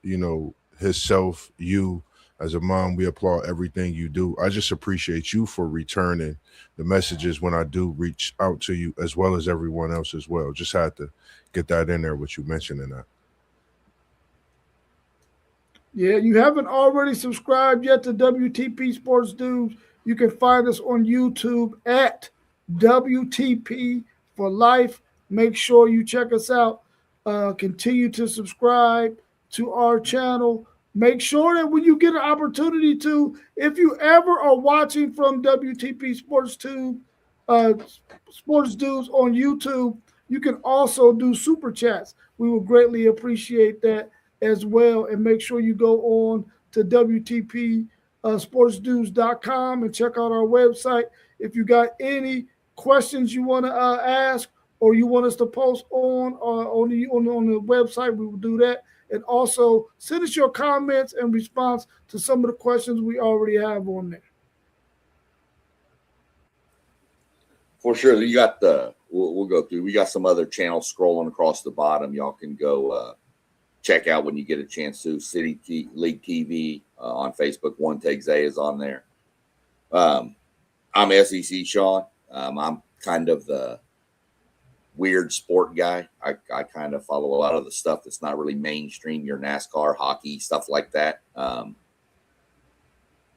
himself, you. As a mom, we applaud everything you do. I just appreciate you for returning the messages when I do reach out to you, as well as everyone else as well. Just had to get that in there with you mentioning that. Yeah, you haven't already subscribed yet to WTP Sports Dudes. You can find us on YouTube at WTP for Life. Make sure you check us out. Continue to subscribe to our channel. Make sure that when you get an opportunity to, if you ever are watching from WTP Sports Dudes on YouTube, you can also do super chats. We will greatly appreciate that as well. And make sure you go on to WTPSportsDudes.com and check out our website. If you got any questions you want to ask or you want us to post on the website, we will do that. And also send us your comments and response to some of the questions we already have on there. For sure. You got we'll go through. We got some other channels scrolling across the bottom. Y'all can go check out when you get a chance to. City League TV on Facebook. One Take Zay is on there. I'm SEC Sean. I'm kind of the weird sport guy. I kind of follow a lot of the stuff that's not really mainstream, your NASCAR, hockey, stuff like that.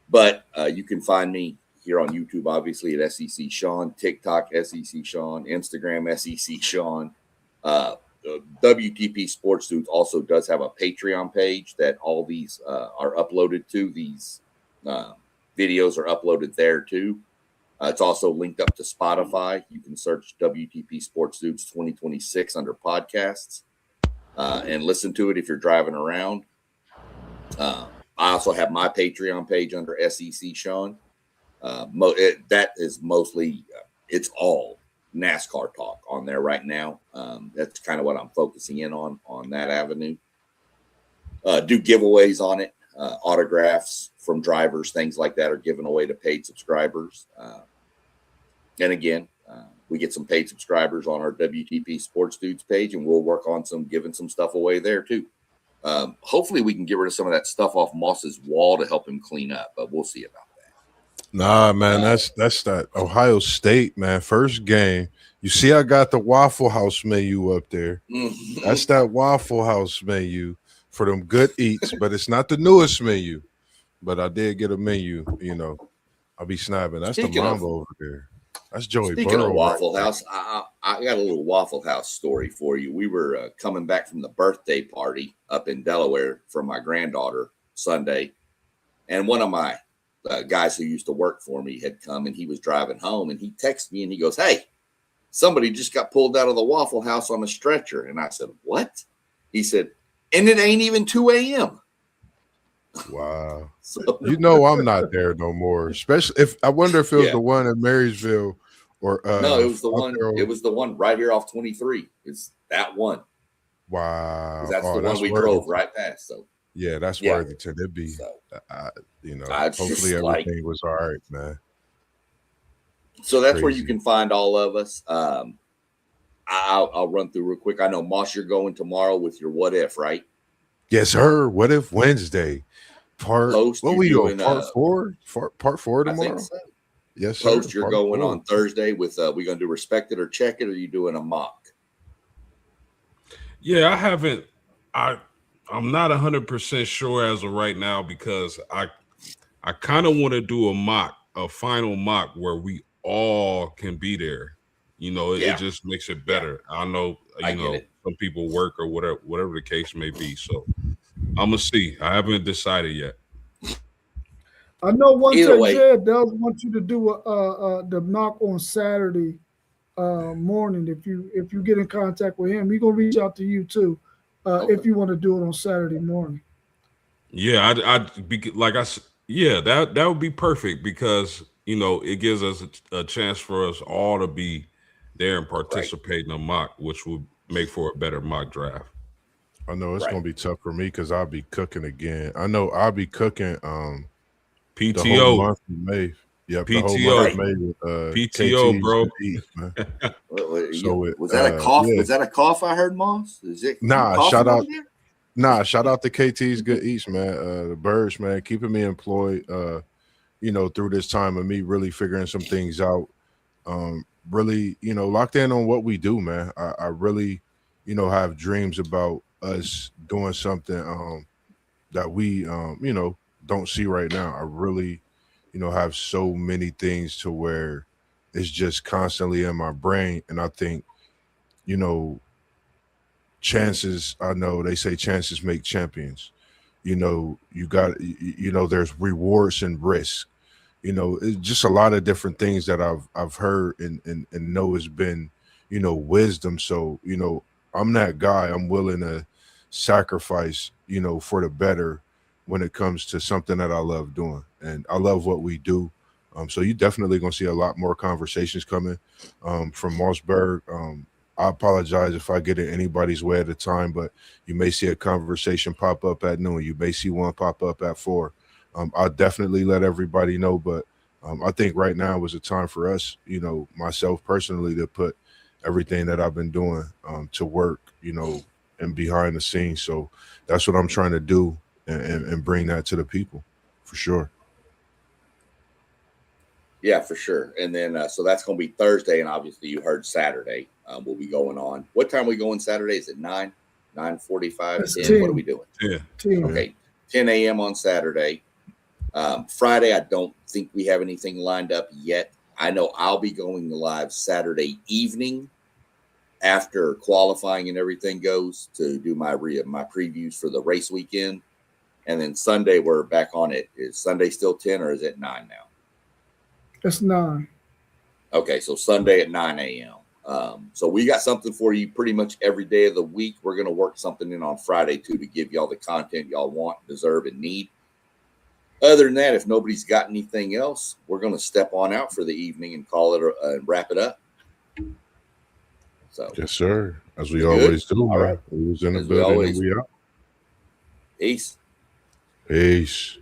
But you can find me here on YouTube, obviously, at SEC Sean, TikTok, SEC Sean, Instagram, SEC Sean. WTP Sports Dudes also does have a Patreon page that all these are uploaded to. These videos are uploaded there too. It's also linked up to Spotify. You can search WTP Sports Dudes 2026 under podcasts and listen to it if you're driving around. I also have my Patreon page under SEC Sean. That is mostly it's all NASCAR talk on there right now. That's kind of what I'm focusing in on that avenue. Do giveaways on it, autographs from drivers, things like that are given away to paid subscribers. And again, we get some paid subscribers on our WTP Sports Dudes page, and we'll work on giving some stuff away there too. Hopefully we can get rid of some of that stuff off Moss's wall to help him clean up, but we'll see about that. Nah, man, that's that Ohio State, man. First game. You see, I got the Waffle House menu up there. That's that Waffle House menu for them good eats, but it's not the newest menu. But I did get a menu, you know. I'll be snapping. That's the Mambo over there. That's Joey Speaking Burrow of Waffle House, I got a little Waffle House story for you. We were coming back from the birthday party up in Delaware for my granddaughter Sunday, and one of my guys who used to work for me had come, and he was driving home, and he texted me, and he goes, "Hey, somebody just got pulled out of the Waffle House on a stretcher." And I said, "What?" He said, "And it ain't even 2 a.m." Wow. So, you know I'm not there no more. Especially if I wonder if it was the one in Marysville or no, it was the one. It was the one right here off 23. It's that one. Wow. That's the one we drove right past. So yeah, that's Worthington. It'd be you know, hopefully everything was all right, man. So that's where you can find all of us. I'll run through real quick. I know, Moss, you're going tomorrow with your What If, right? Yes, sir. What If Wednesday? Part we doing? Part 4? Part 4 tomorrow? I think so. Yes, sir. Post, you're going on Thursday with we gonna do Respect It or Check It, or are you doing a mock? Yeah, I haven't. I'm not 100% sure as of right now, because I kind of want to do a final mock where we all can be there. You know, it just makes it better. I know, some people work or whatever the case may be. So I'm gonna see. I haven't decided yet. I know one thing, Jed does want you to do the mock on Saturday morning. If you get in contact with him, he's gonna reach out to you too. If you want to do it on Saturday morning. Yeah, that would be perfect, because it gives us a chance for us all to be there and participate in a mock, which would make for a better mock draft. I know it's gonna be tough for me because I'll be cooking again. I know I'll be cooking PTO the whole month of May. Yeah, PTO, the whole month of May with PTO, KT's bro. Eat, man. Was that a cough? Was that a cough I heard, Moss? Is it? Shout out to KT's Good Eats, man. The birds, man, keeping me employed. Through this time of me really figuring some things out. Really, locked in on what we do, man. I really, have dreams about us doing something that we, don't see right now. I really, have so many things to where it's just constantly in my brain. And I think, chances, I know they say chances make champions. You got, there's rewards and risk. It's just a lot of different things that I've heard and know has been, wisdom. So, I'm that guy. I'm willing to sacrifice, for the better when it comes to something that I love doing. And I love what we do. So you definitely going to see a lot more conversations coming from Mossberg. I apologize if I get in anybody's way at a time, but you may see a conversation pop up at noon. You may see one pop up at 4. I'll definitely let everybody know, but I think right now is a time for us, myself personally, to put everything that I've been doing to work, and behind the scenes. So that's what I'm trying to do and bring that to the people for sure. Yeah, for sure. And then, so that's going to be Thursday. And obviously you heard Saturday we'll be going on. What time are we going Saturday? Is it 9, 9:45, 10? What are we doing? Yeah. 10. Okay. 10 a.m. on Saturday. Friday, I don't think we have anything lined up yet. I know I'll be going live Saturday evening after qualifying and everything goes to do my previews for the race weekend. And then Sunday, we're back on it. Is Sunday still 10 or is it 9 now? It's 9. Okay, so Sunday at 9 a.m. So we got something for you pretty much every day of the week. We're going to work something in on Friday, too, to give y'all the content y'all want, deserve, and need. Other than that, if nobody's got anything else, we're going to step on out for the evening and call it and wrap it up. So, Yes, sir. As we We good? always do, All man. right. We was in the As we building always- and we out. peace. Peace.